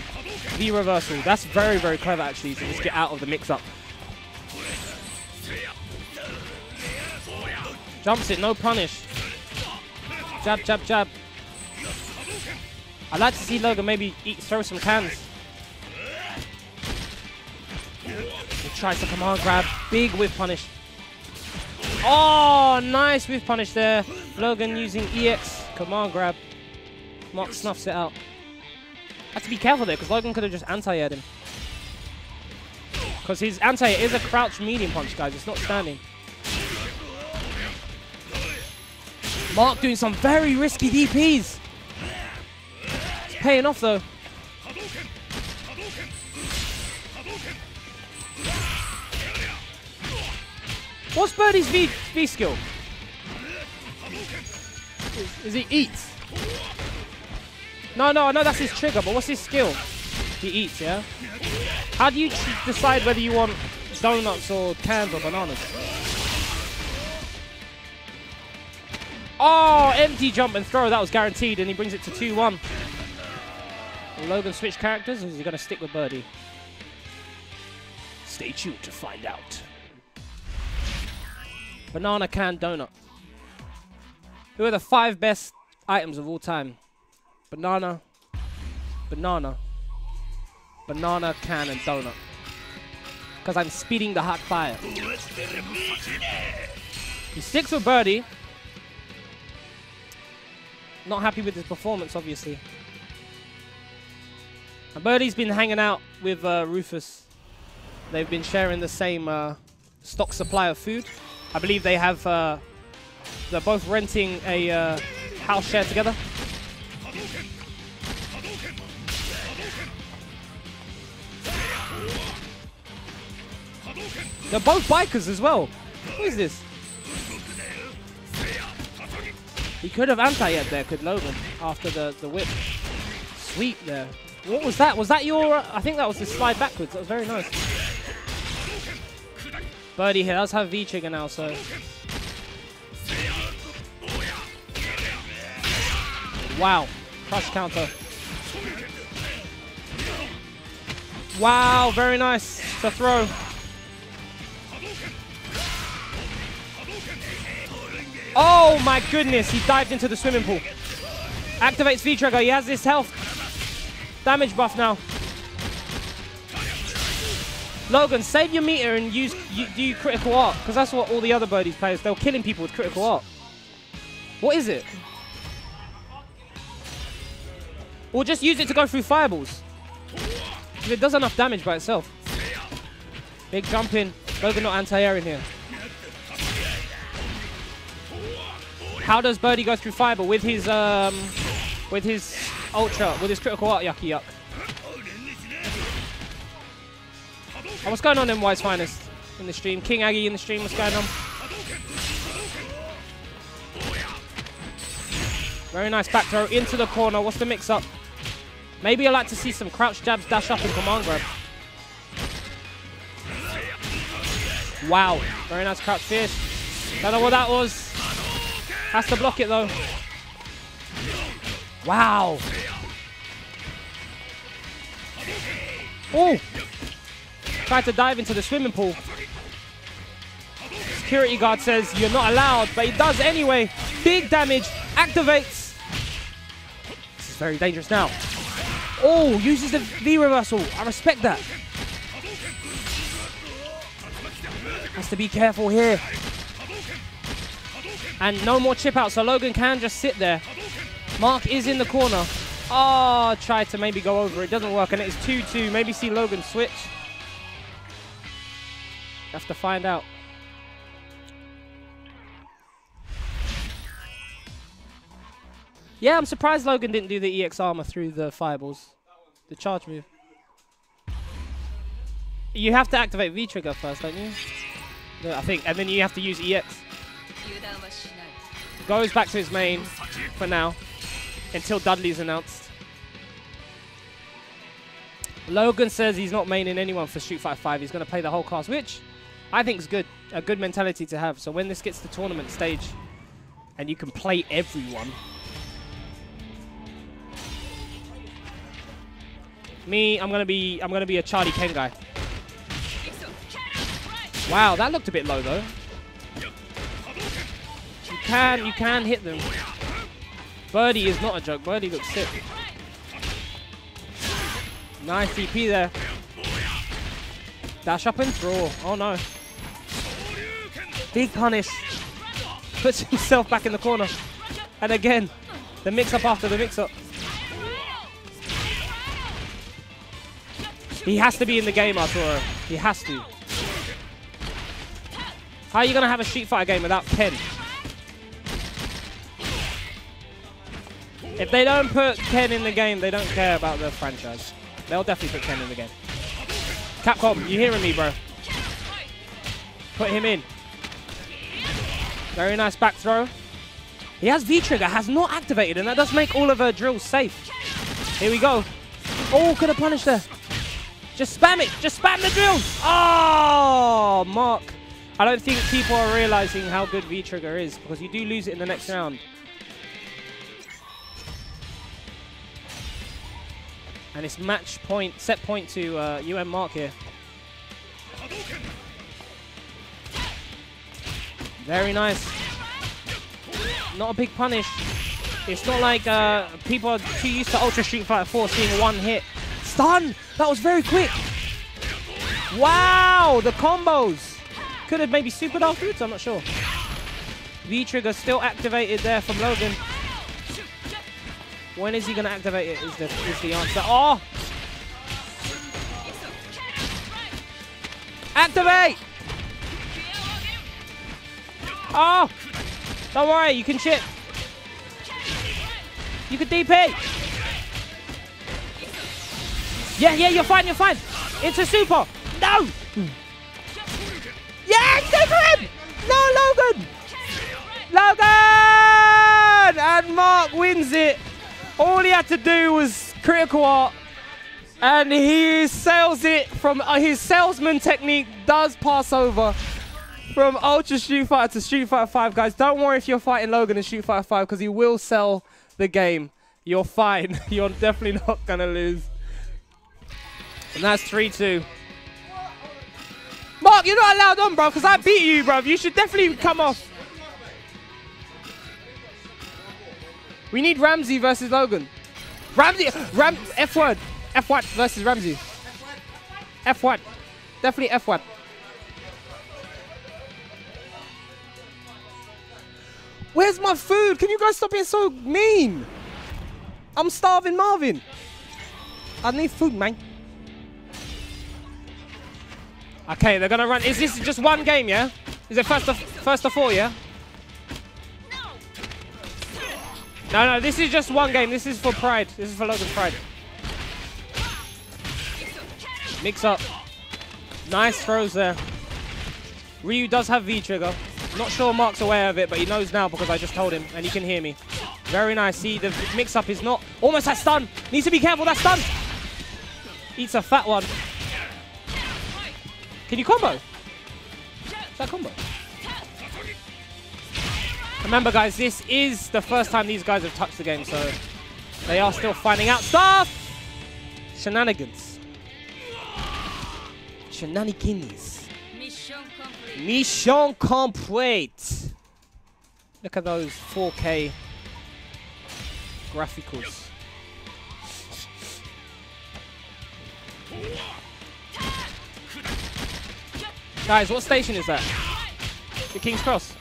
V reversal. That's very, very clever, actually, to just get out of the mix-up. Jumps it, no punish. Jab, jab, jab. I'd like to see Logan maybe throw some cans. He tries to command grab. Big whiff punish. Oh, nice whiff punish there. Logan using EX command grab. Mark snuffs it out. Have to be careful there because Logan could have just anti-aired him. Because his anti-air is a crouch medium punch, guys. It's not standing. Mark doing some very risky DPs. It's paying off though. What's Birdie's V skill? Is he eats? No, I know that's his trigger, but what's his skill? He eats, yeah? How do you decide whether you want donuts or cans or bananas? Oh, empty jump and throw. That was guaranteed, and he brings it to 2-1. Will Logan switch characters, or is he going to stick with Birdie? Stay tuned to find out. Banana, can, donut. Who are the 5 best items of all time? Banana, banana, banana, can, and donut. Because I'm speeding the hot fire. He sticks with Birdie. Not happy with his performance, obviously. And Birdie's been hanging out with Rufus. They've been sharing the same stock supply of food. I believe they have, they're both renting a house share together. They're both bikers as well. Who is this? He could have anti-aired there, could Logan, after the whip. Sweep there. What was that? Was that your... I think that was the slide backwards. That was very nice. Birdie here does have V-trigger now, so... Wow. Crush counter. Wow, very nice to throw. Oh my goodness, he dived into the swimming pool. Activates V-trigger, he has this health damage buff now. Logan, save your meter and do critical art, because that's what all the other Birdies players, they're killing people with critical art. What is it? Or just use it to go through fireballs. It does enough damage by itself. Big jump in. Logan not anti-air in here. How does Birdie go through fireball with his ultra, with his critical art? Yucky yuck. Oh, what's going on in Wise Finest in the stream? King Aggie in the stream, what's going on? Very nice back throw into the corner. What's the mix up? Maybe I'd like to see some crouch jabs, dash up, and command grab. Wow. Very nice crouch fierce. Don't know what that was. Has to block it though. Wow. Oh. Tried to dive into the swimming pool. Security guard says you're not allowed, but he does anyway. Big damage. Activates. This is very dangerous now. Oh, uses the V reversal. I respect that. Has to be careful here. And no more chip out, so Logan can just sit there. Mark is in the corner. Oh, tried to maybe go over. It doesn't work, and it's 2-2. Maybe see Logan switch. Have to find out. Yeah, I'm surprised Logan didn't do the EX armor through the fireballs. The charge move. You have to activate V-Trigger first, don't you? I think, and then you have to use EX. Goes back to his main for now, until Dudley's announced. Logan says he's not maining anyone for Street Fighter 5. He's going to play the whole cast, which I think is good. A good mentality to have. So when this gets to tournament stage, and you can play everyone. Me, I'm gonna be a Charlie Ken guy. Wow, that looked a bit low though. You can hit them. Birdie is not a joke. Birdie looks sick. Nice TP there. Dash up and throw. Oh no. Big punish. Puts himself back in the corner. And again, the mix-up after the mix-up. He has to be in the game, Arturo. He has to. How are you going to have a Street Fighter game without Ken? If they don't put Ken in the game, they don't care about the franchise. They'll definitely put Ken in the game. Capcom, you hearing me, bro? Put him in. Very nice back throw. He has V-Trigger, has not activated, and that does make all of her drills safe. Here we go. Oh, could have punished there. Just spam it. Just spam the drills. Oh, Mark. I don't think people are realizing how good V-Trigger is, because you do lose it in the next round. And it's match point, set point to UM Mark here. Very nice. Not a big punish. It's not like people are too used to Ultra Street Fighter 4 seeing one hit. Stun! That was very quick. Wow, the combos. Could have maybe supered afterwards, I'm not sure. V-Trigger still activated there from Logan. When is he going to activate it is the answer. Oh! Activate! Oh! Don't worry, you can chip. You can DP. Yeah, you're fine, you're fine. It's a super. No! Yeah, go for him! No, Logan! Logan! And Mark wins it. All he had to do was critical art. And he sells it from his salesman technique does pass over from Ultra Street Fighter to Street Fighter 5, guys. Don't worry if you're fighting Logan in Street Fighter 5 because he will sell the game. You're fine. You're definitely not going to lose. And that's 3-2. Mark, you're not allowed on, bro, because I beat you, bro. You should definitely come off. We need Ramsey versus Logan. Ramsey, F1. F1 versus Ramsey. F1. Definitely F1. Where's my food? Can you guys stop being so mean? I'm starving Marvin. I need food, man. Okay, they're gonna run. Is this just one game, yeah? Is it first to four, yeah? No, this is just one game. This is for pride. This is for Logan's pride. Mix up. Nice throws there. Ryu does have V-Trigger. Not sure Mark's aware of it, but he knows now because I just told him, and he can hear me. Very nice. See, the mix-up is not... Almost that stun. Needs to be careful. That stun. Eats a fat one. Can you combo? Is that combo? Remember, guys, this is the first time these guys have touched the game, so they are still finding out stuff. Shenanigans. Shenanigans. Mission complete. Look at those 4K graphicals. Guys, what station is that? The King's Cross.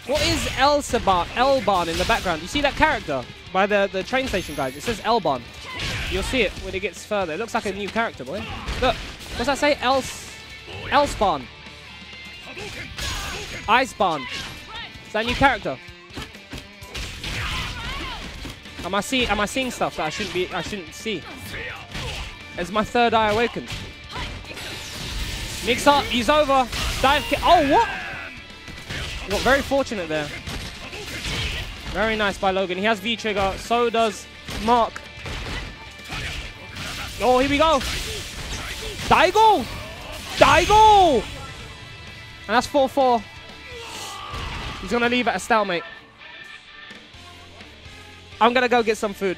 What is Elban in the background? You see that character by the train station, guys? It says Elban. You'll see it when it gets further. It looks like a new character, boy. Look, what's that say? Elspan. Icebarn. Is that a new character? Am I seeing stuff that I shouldn't see? As my third eye awakened. Mix up, he's over. Dive kick. Oh, what? Got very fortunate there. Very nice by Logan. He has V-trigger. So does Mark. Oh, here we go. Daigo! Daigo! And that's 4-4. He's going to leave at a stalemate. I'm going to go get some food.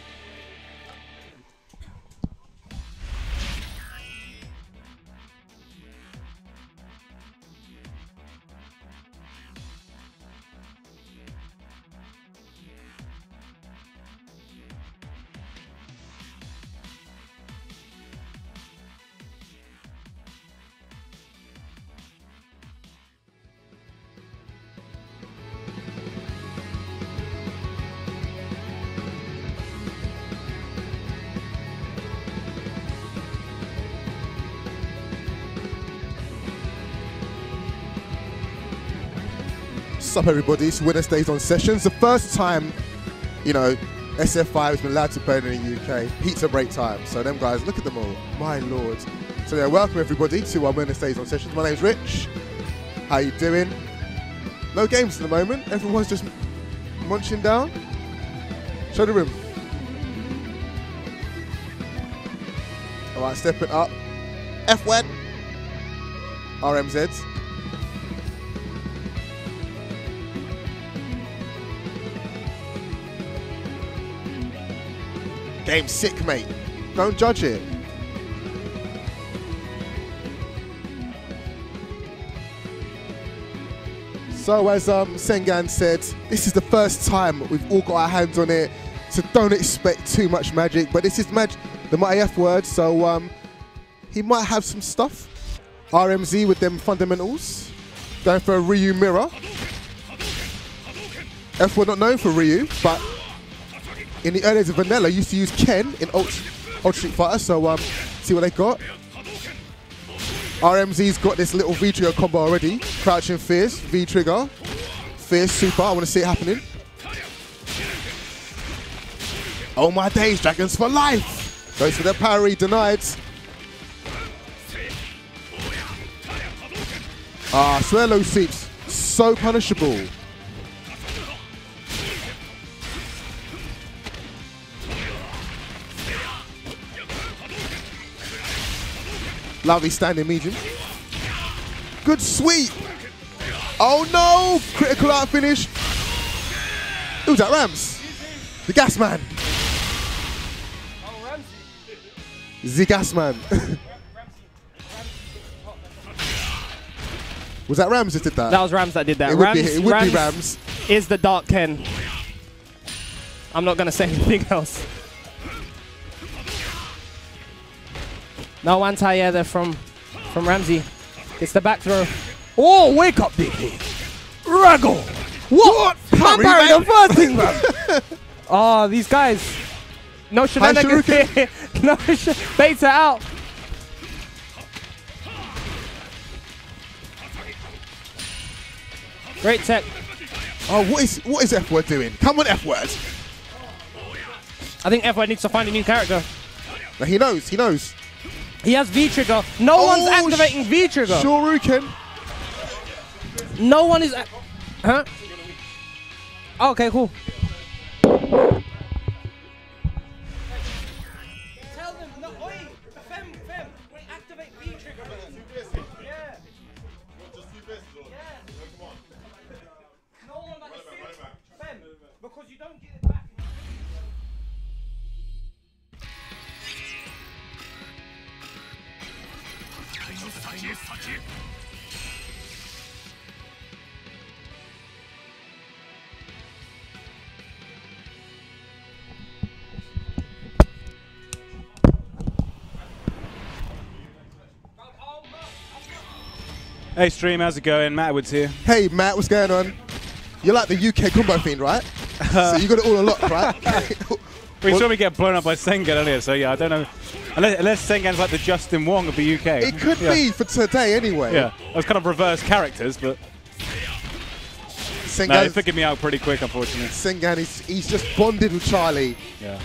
What's up, everybody? It's Wednesdays on Sessions. The first time, you know, SF5 has been allowed to play in the UK. Pizza break time. So them guys, look at them all. My lord. So yeah, welcome everybody to our Wednesdays on Sessions. My name's Rich. How you doing? No games at the moment. Everyone's just munching down. Show the room. All right, step it up. F1. RMZ. Game's sick, mate. Don't judge it. So as Sengan said, this is the first time we've all got our hands on it, so don't expect too much magic. But this is the Mighty F word, so he might have some stuff. RMZ with them fundamentals, going for a Ryu mirror. F word not known for Ryu, but in the early days of Vanilla, used to use Ken in Ultra Street Fighter, so see what they got. RMZ's got this little V-trigger combo already. Crouching Fierce, V-trigger, Fierce Super, I want to see it happening. Oh my days, Dragons for life! Goes for the parry, denied. Swirlo sweeps, so punishable. Lovely standing medium. Good sweep. Oh no! Critical out finish. Who's that? Rams? The Gas Man. The Gas Man. Was that Rams that did that? That was Rams that did that. It would be Rams. Is the Dark Ken. I'm not going to say anything else. No anti-air there from Ramsey. It's the back throw. Oh, wake up, big head. Raggle. What? Parry the first thing, man. Oh, these guys. No shenanigans here. No Beta out. Great tech. Oh, what is F word doing? Come on, F word. I think F word needs to find a new character. Now, he knows. He knows. He has V-trigger. No one's activating V-trigger. Shoryuken. No one is... Huh? Oh, okay, cool. Tell them, no, oi, Fem, activate V-trigger. Yeah. Just two fists, or? Yeah. Come on. No one that is Fem, because you don't get it back. Hey, stream, how's it going? Matt Woods here. Hey, Matt, what's going on? You're like the UK combo fiend, right? So you got it all unlocked, right? We saw me get blown up by Sengan earlier, so yeah, I don't know. Unless Sengan's like the Justin Wong of the UK. It could be for today anyway. Yeah, it was kind of reverse characters, but no, they figured me out pretty quick, unfortunately. Sengan, he's just bonded with Charlie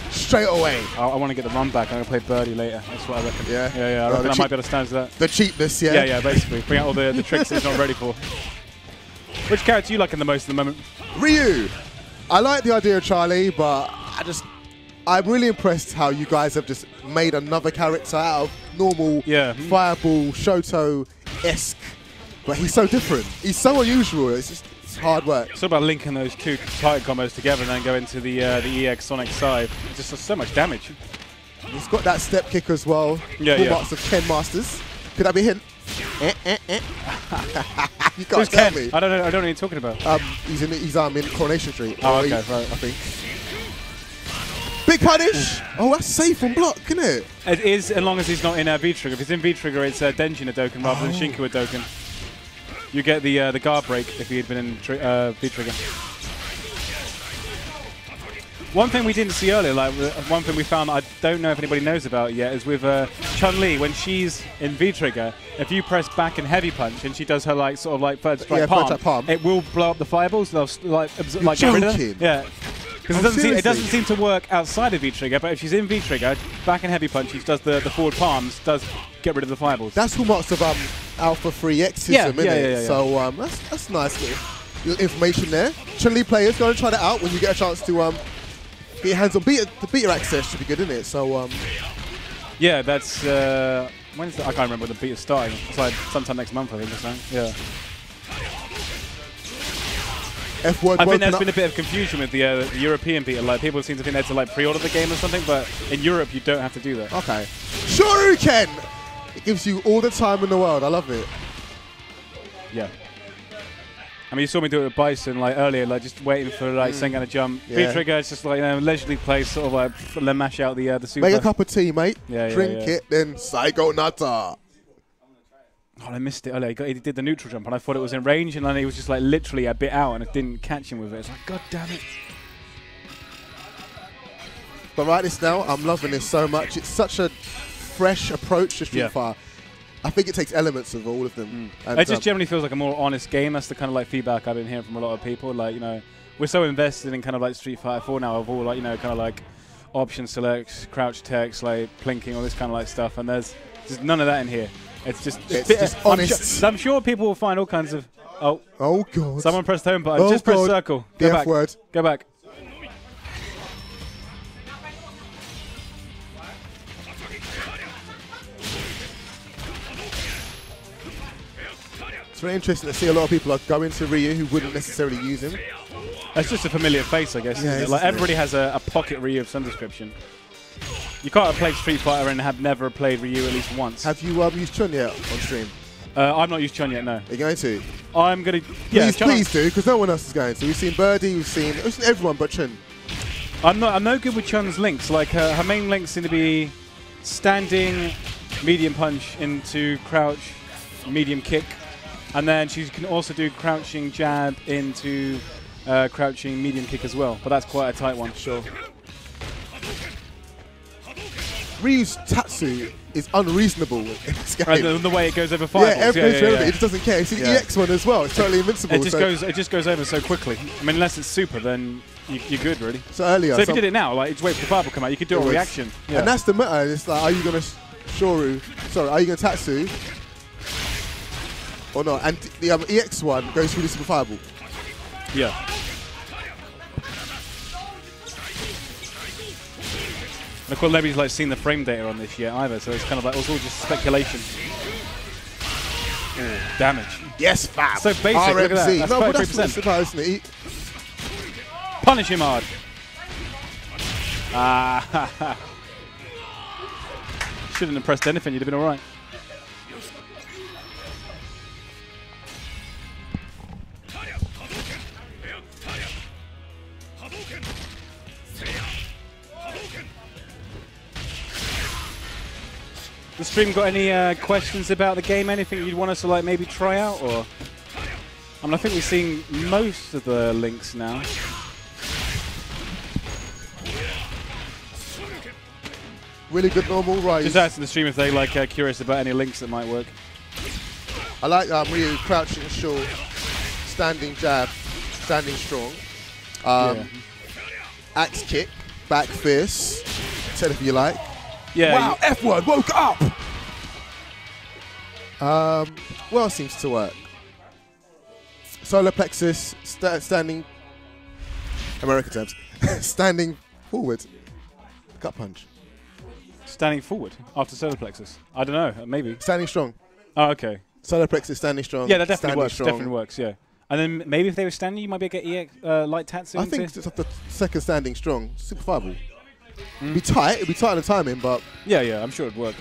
straight away. I want to get the run back. I'm going to play Birdie later. That's what I reckon. Yeah? I reckon I might be able to stand to that. The cheapness, yeah? Yeah, basically. Bring out all the tricks he's not ready for. Which character do you like in the most at the moment? Ryu. I like the idea of Charlie, but I'm really impressed how you guys have just made another character out of normal Fireball, Shoto-esque. But he's so different. He's so unusual. It's hard work. It's all about linking those two Titan combos together and then go into the EX Sonic side. It just does so much damage. He's got that step kick as well. Yeah, Marks of Ken Masters. Could that be him? You can't Who's tell Ken? me. I don't know what you're talking about. He's in Coronation Street. Oh, okay, right. I think. Big punish! Oh, that's safe from block, isn't it? It is, as long as he's not in V-Trigger. If he's in V-Trigger, it's Denjin Hadouken rather than Shinku Hadouken. You get the guard break if he had been in V-Trigger. One thing we didn't see earlier, like one thing we found I don't know if anybody knows about yet, is with Chun-Li, when she's in V-Trigger, if you press back and heavy punch and she does her like sort of like third strike palm, it will blow up the fireballs. They'll like get rid of them. Yeah. Because it doesn't seem to work outside of V-Trigger, but if she's in V-Trigger, back and heavy punch, she does the forward palms, does get rid of the fireballs. That's hard of Alpha 3Xism, isn't it? So that's nice little information there. Chun-Li players, go and try that out when you get a chance to get your hands on the beta access should be good, isn't it? So yeah, that's when's I can't remember when the beta's starting. It's like sometime next month, I think or something. Yeah. I think there's been a bit of confusion with the European beta. Like people seem to think they had to like pre-order the game or something, but in Europe you don't have to do that. Okay. Shoryuken! It gives you all the time in the world. I love it. Yeah. I mean, you saw me do it with Bison like earlier, like just waiting for like Sengan to jump. Yeah. V-Trigger, it's just like leisurely play, sort of like mash out the super. Make a cup of tea, mate. Yeah, Drink it, then Psycho Nata. Oh, I missed it earlier. He did the neutral jump, and I thought it was in range, and then he was just like literally a bit out, and it didn't catch him with it. It's like, God damn it. But right this now, I'm loving this so much. It's such a fresh approach to Street Fighter. I think it takes elements of all of them. And it just generally feels like a more honest game. That's the kind of like feedback I've been hearing from a lot of people. Like, you know, we're so invested in kind of like Street Fighter 4 now of all like, you know, kind of like option selects, crouch text, like plinking, all this kind of like stuff, and there's just none of that in here. It's just honest. I'm sure people will find all kinds of. Oh God! Someone pressed home button. Just press circle. Go back. Word. Go back. It's very interesting to see a lot of people are going to Ryu who wouldn't necessarily use him. That's just a familiar face, I guess. Yeah, isn't it? Like everybody has a pocket Ryu of some description. You can't have played Street Fighter and have never played Ryu at least once. Have you used Chun yet on stream? I've not used Chun yet, no. Are you going to? I'm going to. Yeah, please do, because no one else is going to. We've seen Birdie, we've seen everyone but Chun. I'm no good with Chun's links. Like her main links seem to be standing, medium punch into crouch, medium kick, and then she can also do crouching jab into crouching medium kick as well. But that's quite a tight one. Sure. Ryu's Tatsu is unreasonable in this game. And the way it goes over fireballs. Yeah, it just doesn't care. You see the EX one as well. It's totally invincible. It just goes over so quickly. I mean, unless it's super, then you're good, really. So earlier. So if you did it now, like, just wait for the fireball to come out, you could do a reaction. Yeah. And that's the matter. It's like, are you going to are you going to Tatsu? Or not? And the EX one goes through the super fireball. Yeah. And of course, nobody's like seen the frame data on this yet either, so it's kind of like, it's all just speculation. Damage. Yes, fab. So basic, RMC. Look at that. That's no, but 33%. Supposed to Punish him hard. Ah. Shouldn't have pressed anything, you'd have been alright. the stream got any questions about the game? Anything you'd want us to like maybe try out? Or I mean, I think we've seen most of the links now. Really good normal rise. Just asking the stream if they like curious about any links that might work. I like Ryu crouching short, standing jab, standing strong. Axe kick, back fist. Tell if you like. Yeah. Wow, F word, woke up! What else seems to work? Solar plexus, standing, American terms, standing forward, gut punch. Standing forward after solar plexus. I don't know, maybe. Standing strong. Oh, okay. Solar plexus, standing strong. Yeah, that definitely standing works. strong. Definitely works, yeah. And then maybe if they were standing, you might be able to get EX light tatsu. I think it's the second standing strong, super fireball. It'd be tight on the timing, but... Yeah, I'm sure it'd work.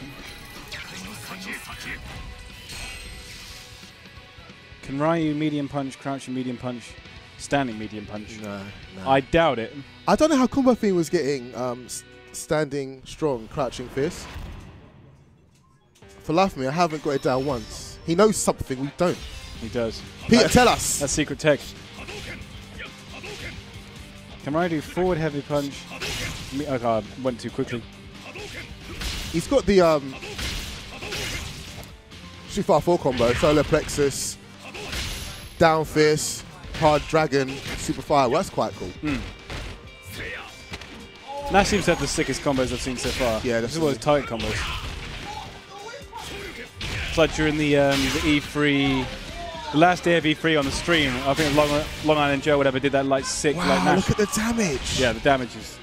Can Ryu medium punch, crouching medium punch, standing medium punch? No. I doubt it. I don't know how Combo Fiend was getting standing strong, crouching fist. For life of me, I haven't got it down once. He knows something we don't. He does. Peter, tell us. That's secret tech. Can Ryu do forward heavy punch? Okay, I went too quickly. He's got the Street Fighter 4 combo, solar plexus, down fist, hard dragon, super fire. Well, that's quite cool. Nash seems to have the sickest combos I've seen so far. Yeah, this is one of those tight combos. It's like during the E3, the last day of E3 on the stream, I think Long Island Joe, whatever, did that like sick Wow, like Nash. look at the damage. Yeah, the damage is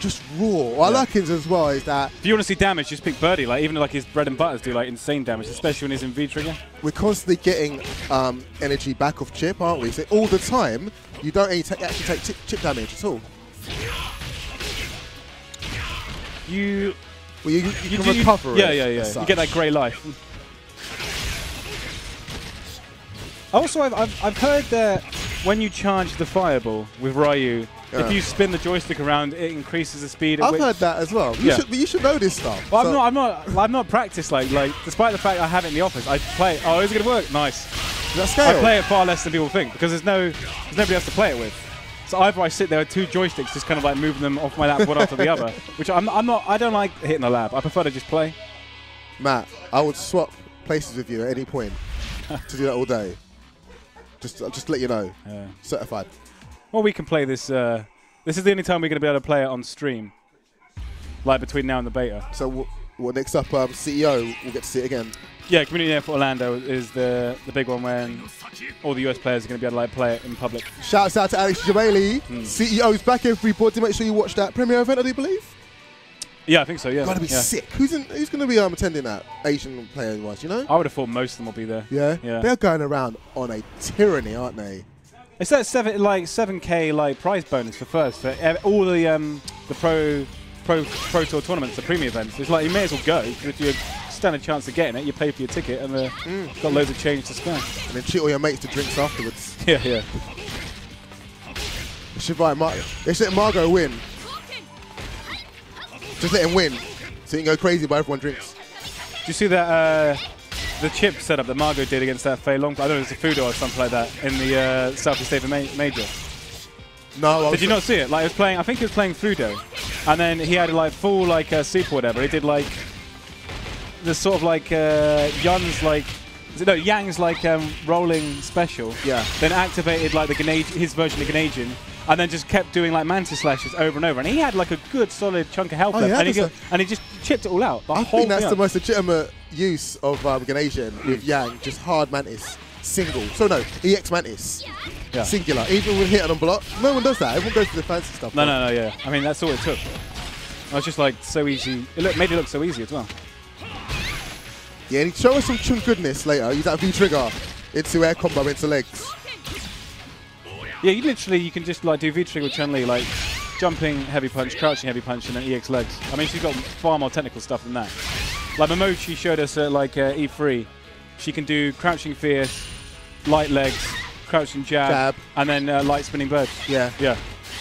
just raw. What I like his as well is that if you want to see damage, just pick Birdie. Like even like his bread and butters do like insane damage, especially when he's in V trigger. we're constantly getting energy back off chip, aren't we? So all the time, you don't actually take chip damage at all. You can recover it. Yeah. You get that grey life. Also, I've heard that when you charge the fireball with Ryu, if you spin the joystick around, it increases the speed. I've heard that as well. You should know this stuff. Well, so I'm not practiced like despite the fact I have it in the office, I play. Oh, is it gonna work? Nice. That scale? I play it far less than people think because there's nobody else to play it with. So either I sit there with two joysticks, just kind of like moving them off my lap one after the other, which I don't like hitting the lab. I prefer to just play. Matt, I would swap places with you at any point to do that all day. Just to let you know. Yeah. Certified. Well, we can play this. This is the only time we're going to be able to play it on stream, like between now and the beta. So next up, CEO, we'll get to see it again. Yeah, Community Day for Orlando is the big one when all the US players are going to be able to like play it in public. Shouts out to Alex Jamali. CEO's back, everybody. Make sure you watch that premiere event, I do believe. Yeah, I think so, yeah. Gotta be sick. Who's going to be attending that? Asian player-wise, you know? I would have thought most of them will be there. Yeah? Yeah. They're going around on a tyranny, aren't they? It's that 7K like prize bonus for first for all the Pro Tour tournaments, the premium events. It's like you may as well go if you stand a chance of getting it. You pay for your ticket and got loads of change to spend. And then treat all your mates to drinks afterwards. Yeah. They should let Margot win. Just let him win, so you can go crazy while everyone drinks. Do you see that the chip setup that Margot did against that Fei Long? I don't know, it was a Fudo or something like that in the Southeast Asia Major. No, did you not see it? Like it was playing. I think he was playing Fudo, and then he had like full like super or whatever. He did like the sort of like Yun's like. No, Yang's like rolling special. Yeah. Then activated like his version of Ganajin, and then just kept doing like Mantis slashes over and over. And he had like a good solid chunk of health left, and he just chipped it all out. I think that's the most legitimate use of Ganajin with Yang, just hard Mantis, single. So no, EX Mantis, singular. Even with hitting on block, no one does that. Everyone goes for the fancy stuff. No, yeah. I mean, that's all it took. I was just like so easy. Made it look so easy as well. Yeah, show us some Chun goodness later. Use that V trigger into air combo into legs. Yeah, you can just like do V trigger with Chun-Li, like jumping heavy punch, crouching heavy punch, and then EX legs. I mean, she's got far more technical stuff than that. Like Momochi showed us at like E3, she can do crouching fierce, light legs, crouching jab. And then light spinning bird. Yeah.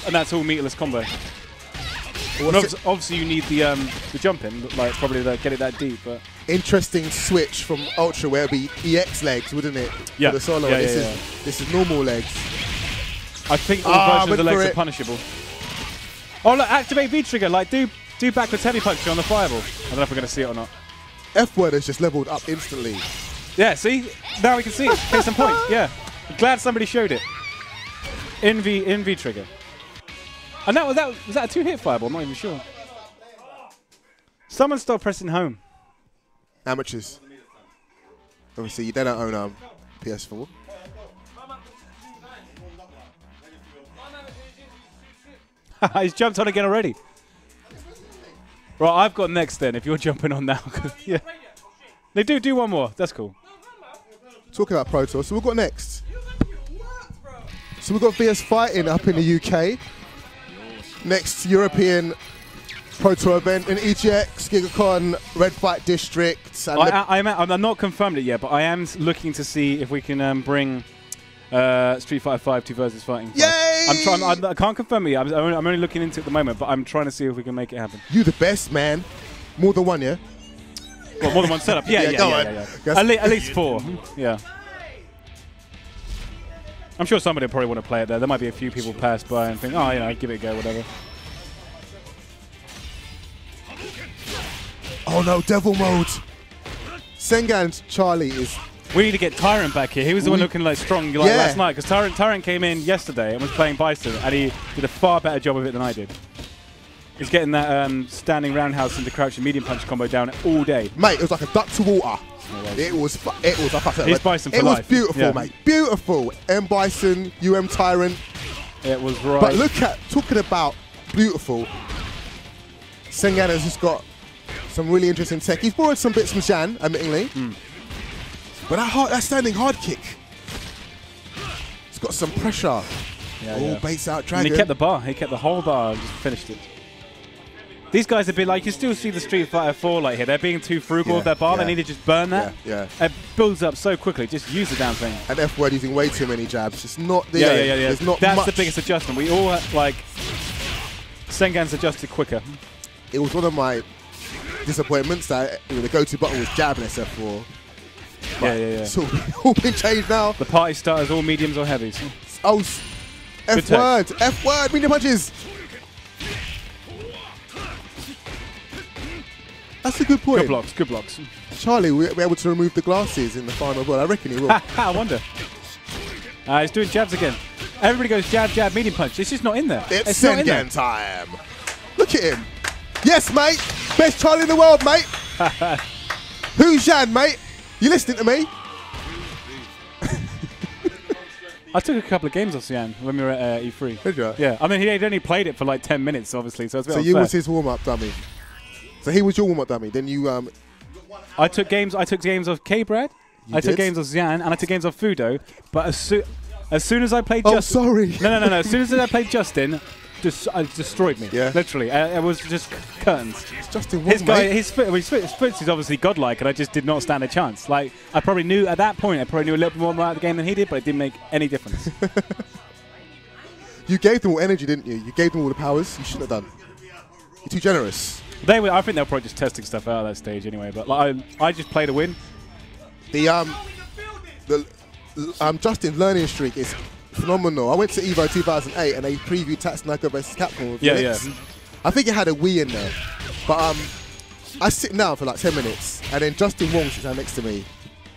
And that's all meatless combo. Obviously, you need the jump in, like probably to get it that deep, but. interesting switch from Ultra where it'd be EX legs, wouldn't it? Yeah. For the solo. Yeah, This is normal legs. I think all versions of the legs are punishable. Oh, look, activate V-trigger. Like, do backwards heavy punch on the fireball. I don't know if we're going to see it or not. F-word has just leveled up instantly. Yeah, see? Now we can see it. Case in point. Yeah. I'm glad somebody showed it. In V-trigger. And was that a 2-hit fireball? I'm not even sure. Someone stop pressing home. Amateurs. Obviously, they don't own PS4. He's jumped on again already. Right, I've got next then, if you're jumping on now. Yeah. They do one more. That's cool. Talking about Pro Tour, so we've got next. So we've got VS Fighting up in the UK. Next European Pro Tour event in EGX, GigaCon, Red Fight District. And I'm not confirmed it yet, but I am looking to see if we can bring Street Fighter 5 2 versus Fighting 5. Yay! I can't confirm it yet. I'm only looking into it at the moment, but I'm trying to see if we can make it happen. You the best, man. More than one, yeah? Well, more than one setup. Yeah. At least 4. Yeah. I'm sure somebody will probably want to play it there. There might be a few people pass by and think, oh, give it a go, whatever. Oh no, devil mode. Sengan Charlie is... We need to get Tyrant back here. He was the one looking like strong last night, because Tyrant came in yesterday and was playing Bison, and he did a far better job of it than I did. He's getting that standing roundhouse into crouching medium punch combo down all day. Mate, it was like a duck to water. It was like I said, He's Bison for life. life. It was beautiful, mate. Beautiful. M Bison, UM Tyrant. It was right. But look at, talking about beautiful, Sengan has just got some really interesting tech. He's borrowed some bits from Jan, admittingly. But that standing hard kick, it's got some pressure. Baits out Dragon. And he kept the bar. He kept the whole bar and just finished it. These guys have been like, you still see the Street Fighter 4 like here. They're being too frugal with their bar. They need to just burn that. It builds up so quickly. Just use the damn thing. And F-word using way too many jabs. It's not the That's much. the biggest adjustment. We all Sengan's adjusted quicker. It was one of my disappointments that the go-to button was jab in SF4. It's all been changed now. The party starters, all mediums or heavies. Oh, F-word, medium punches. That's a good point. Good blocks. Charlie will be able to remove the glasses in the final ball. I reckon he will. I wonder. He's doing jabs again. Everybody goes jab, medium punch. It's just not in there. It's Sengan time. Look at him. Yes, mate. Best Charlie in the world, mate. Who's Jan, mate? You listening to me? I took a couple of games off Jan when we were at E3. Did you? Yeah. I mean, he'd only played it for like 10 minutes, obviously, so it's a bit So unfair. you was his warm-up dummy. So he was your warm-up dummy. Then you... I took games of K-Brad. I took games of Xian, and I took games of Fudo. But as soon as I played Justin... Oh, sorry. No. As soon as I played Justin, destroyed me. Yeah. Literally. It was just curtains. It's Justin His Foots is obviously godlike, and I just did not stand a chance. Like, I probably knew at that point, a little bit more about the game than he did, but it didn't make any difference. You gave them all energy, didn't you? You gave them all the powers. You shouldn't have done. You're too generous. I think they were probably just testing stuff out at that stage anyway. But like, I just played to win. The Justin's learning streak is phenomenal. I went to EVO 2008 and they previewed Tatsunoko vs Capcom with Linux. I think it had a Wii in there. But I sit down for like 10 minutes and then Justin Wong sits down next to me.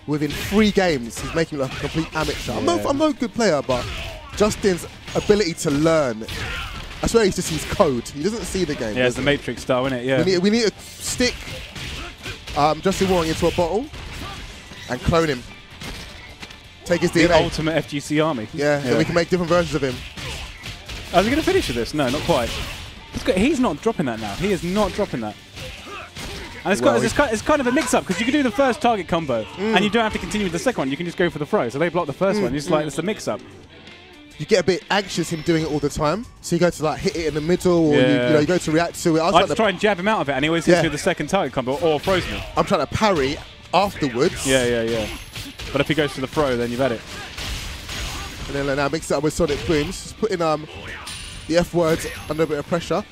Within 3 games, he's making me like a complete amateur. I'm no good player, but Justin's ability to learn, I swear he just sees code. He doesn't see the game. Yeah, it's the Matrix style, isn't it? Yeah. We need to stick Justin Wong into a bottle and clone him. Take his DNA. The ultimate FGC army. Yeah, then we can make different versions of him. Are we going to finish with this? No, not quite. He's not dropping that now. He is not dropping that. And it's kind of a mix-up, because you can do the first target combo, and you don't have to continue with the second one. You can just go for the throw. So they block the first one. It's like, it's a mix-up. You get a bit anxious him doing it all the time. So you go to like hit it in the middle, or you go to react to it. I just try and jab him out of it, and he always hits me with the second target combo, or throws me. I'm trying to parry afterwards. Yeah. But if he goes for the throw, then you've had it. And then now mix it up with Sonic Booms. Just putting the F-words under a bit of pressure.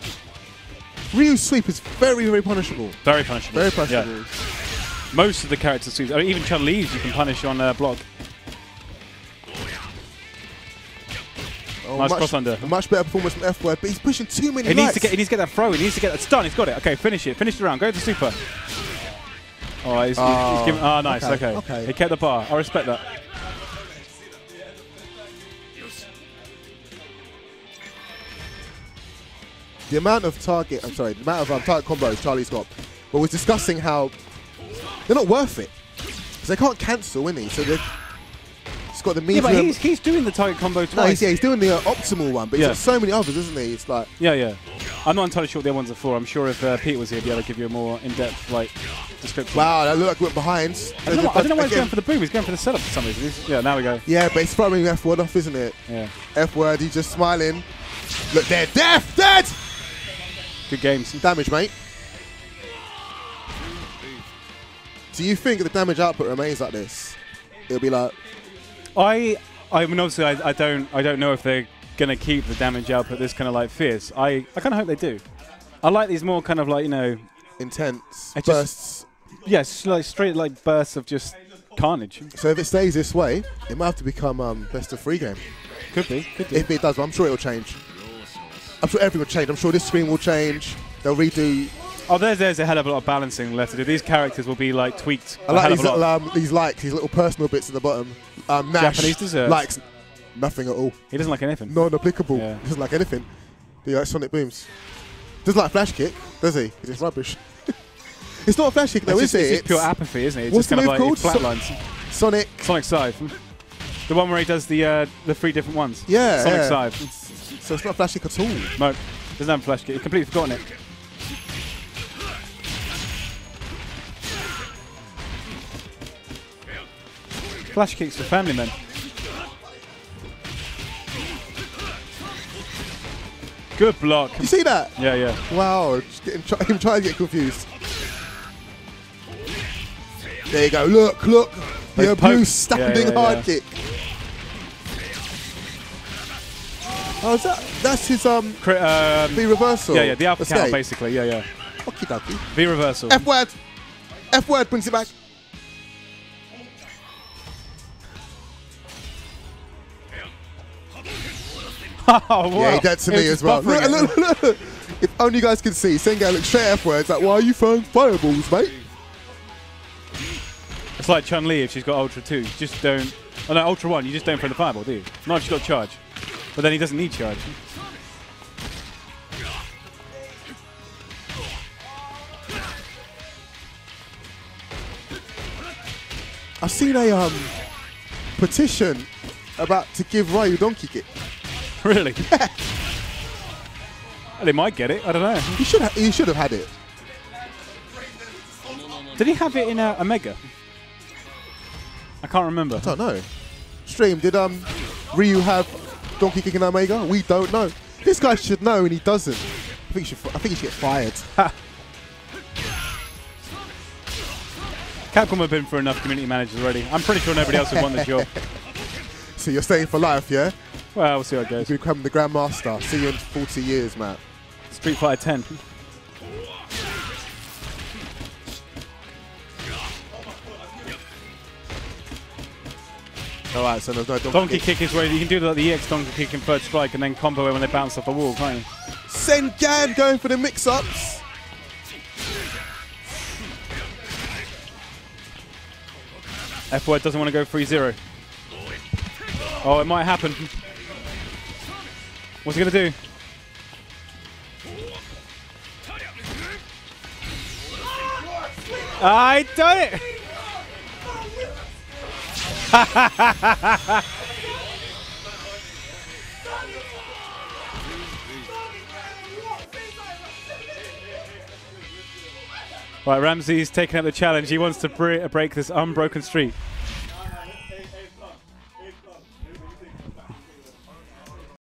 Ryu's sweep is very, very punishable. Very punishable. Very punishable. Yeah. Most of the characters, even Chun-Li's, you can punish on block. Oh, Nice cross under. Much better performance from F-Word, but he's pushing too many He needs lights. to get that throw. He needs to get that stun. He's got it. Okay, finish it. Finish the round. Go to super. Oh, he's giving. Oh, nice. Okay. He kept the bar. I respect that. The amount of target combos Charlie's got, but we're discussing how they're not worth it. Because they can't cancel, isn't he? So he's got the medium. Yeah, but he's doing the target combo twice. No, he's doing the optimal one, but he's got so many others, isn't he? It's like... Yeah. I'm not entirely sure what the other ones are for. I'm sure if Pete was here, he'd be able to give you a more in-depth description. Wow, that looked like we went behind. I don't know why he's going for the boom. He's going for the setup for some reason. Yeah, now we go. Yeah, but he's throwing F-Word off, isn't it? Yeah. F-Word, he's just smiling. Look, they're dead! Good games. Damage, mate. Do you think the damage output remains like this? It'll be like... I mean, obviously, I don't know if they're going to keep the damage output this kind of like fierce. I kind of hope they do. I like these more kind of like, intense bursts. Yes, like straight like bursts of just carnage. So if it stays this way, it might have to become best of 3 game. Could be. If it does, I'm sure it'll change. I'm sure everything will change. I'm sure this screen will change. They'll redo. Oh, there's a hell of a lot of balancing left to do. These characters will be like tweaked. I like these little personal bits at the bottom. Nash Japanese desserts. likes nothing at all. He doesn't like anything. Non-applicable. Yeah. He doesn't like anything. He likes Sonic Booms. Doesn't like Flash Kick, does he? It's rubbish. It's not a Flash Kick though, is it? It's just pure apathy, isn't it? It's What's just the kind move of called? like flatlines. Sonic Scythe. The one where he does the 3 different ones. Yeah. Sonic yeah. Scythe. So it's not Flash Kick at all. No, doesn't have a Flash Kick. You've completely forgotten it. Flash Kicks for family men. Good block. You see that? Yeah. Wow, just him trying to get confused. There you go. Look. The abuse standing hard kick. Oh, that's his V reversal. Yeah, the alpha counter basically. Yeah. Okie dokie. V reversal. F-word brings it back. Oh, wow. Yeah, he did to me as well. Look. If only you guys could see, Sengai looks straight F-words like, why are you throwing fireballs, mate? It's like Chun-Li if she's got Ultra 2. You just don't... Oh, no, Ultra 1, you just don't throw the fireball, do you? Not if she's got charge. But then he doesn't need charge. I've seen a petition about to give Ryu Donkey Kick. Really? Yeah. Well, they might get it. I don't know. He should have had it. Did he have it in a Mega? I can't remember. I don't know. Stream, did Ryu have Donkey Kick in Omega? We don't know. This guy should know and he doesn't. I think he should get fired. Capcom have been for enough community managers already. I'm pretty sure nobody else would want the job. So you're staying for life, yeah? Well, we'll see how it goes. You become the Grandmaster. See you in 40 years, Matt. Street Fighter 10. Alright, so there's no Donkey kick is where you can do the EX Donkey Kick in third strike and then combo it when they bounce off the wall, can't you? Sengan going for the mix-ups. F-word doesn't want to go 3-0. Oh, it might happen. What's he going to do? I done it! Right, Ramsey's taking up the challenge. He wants to break this unbroken streak.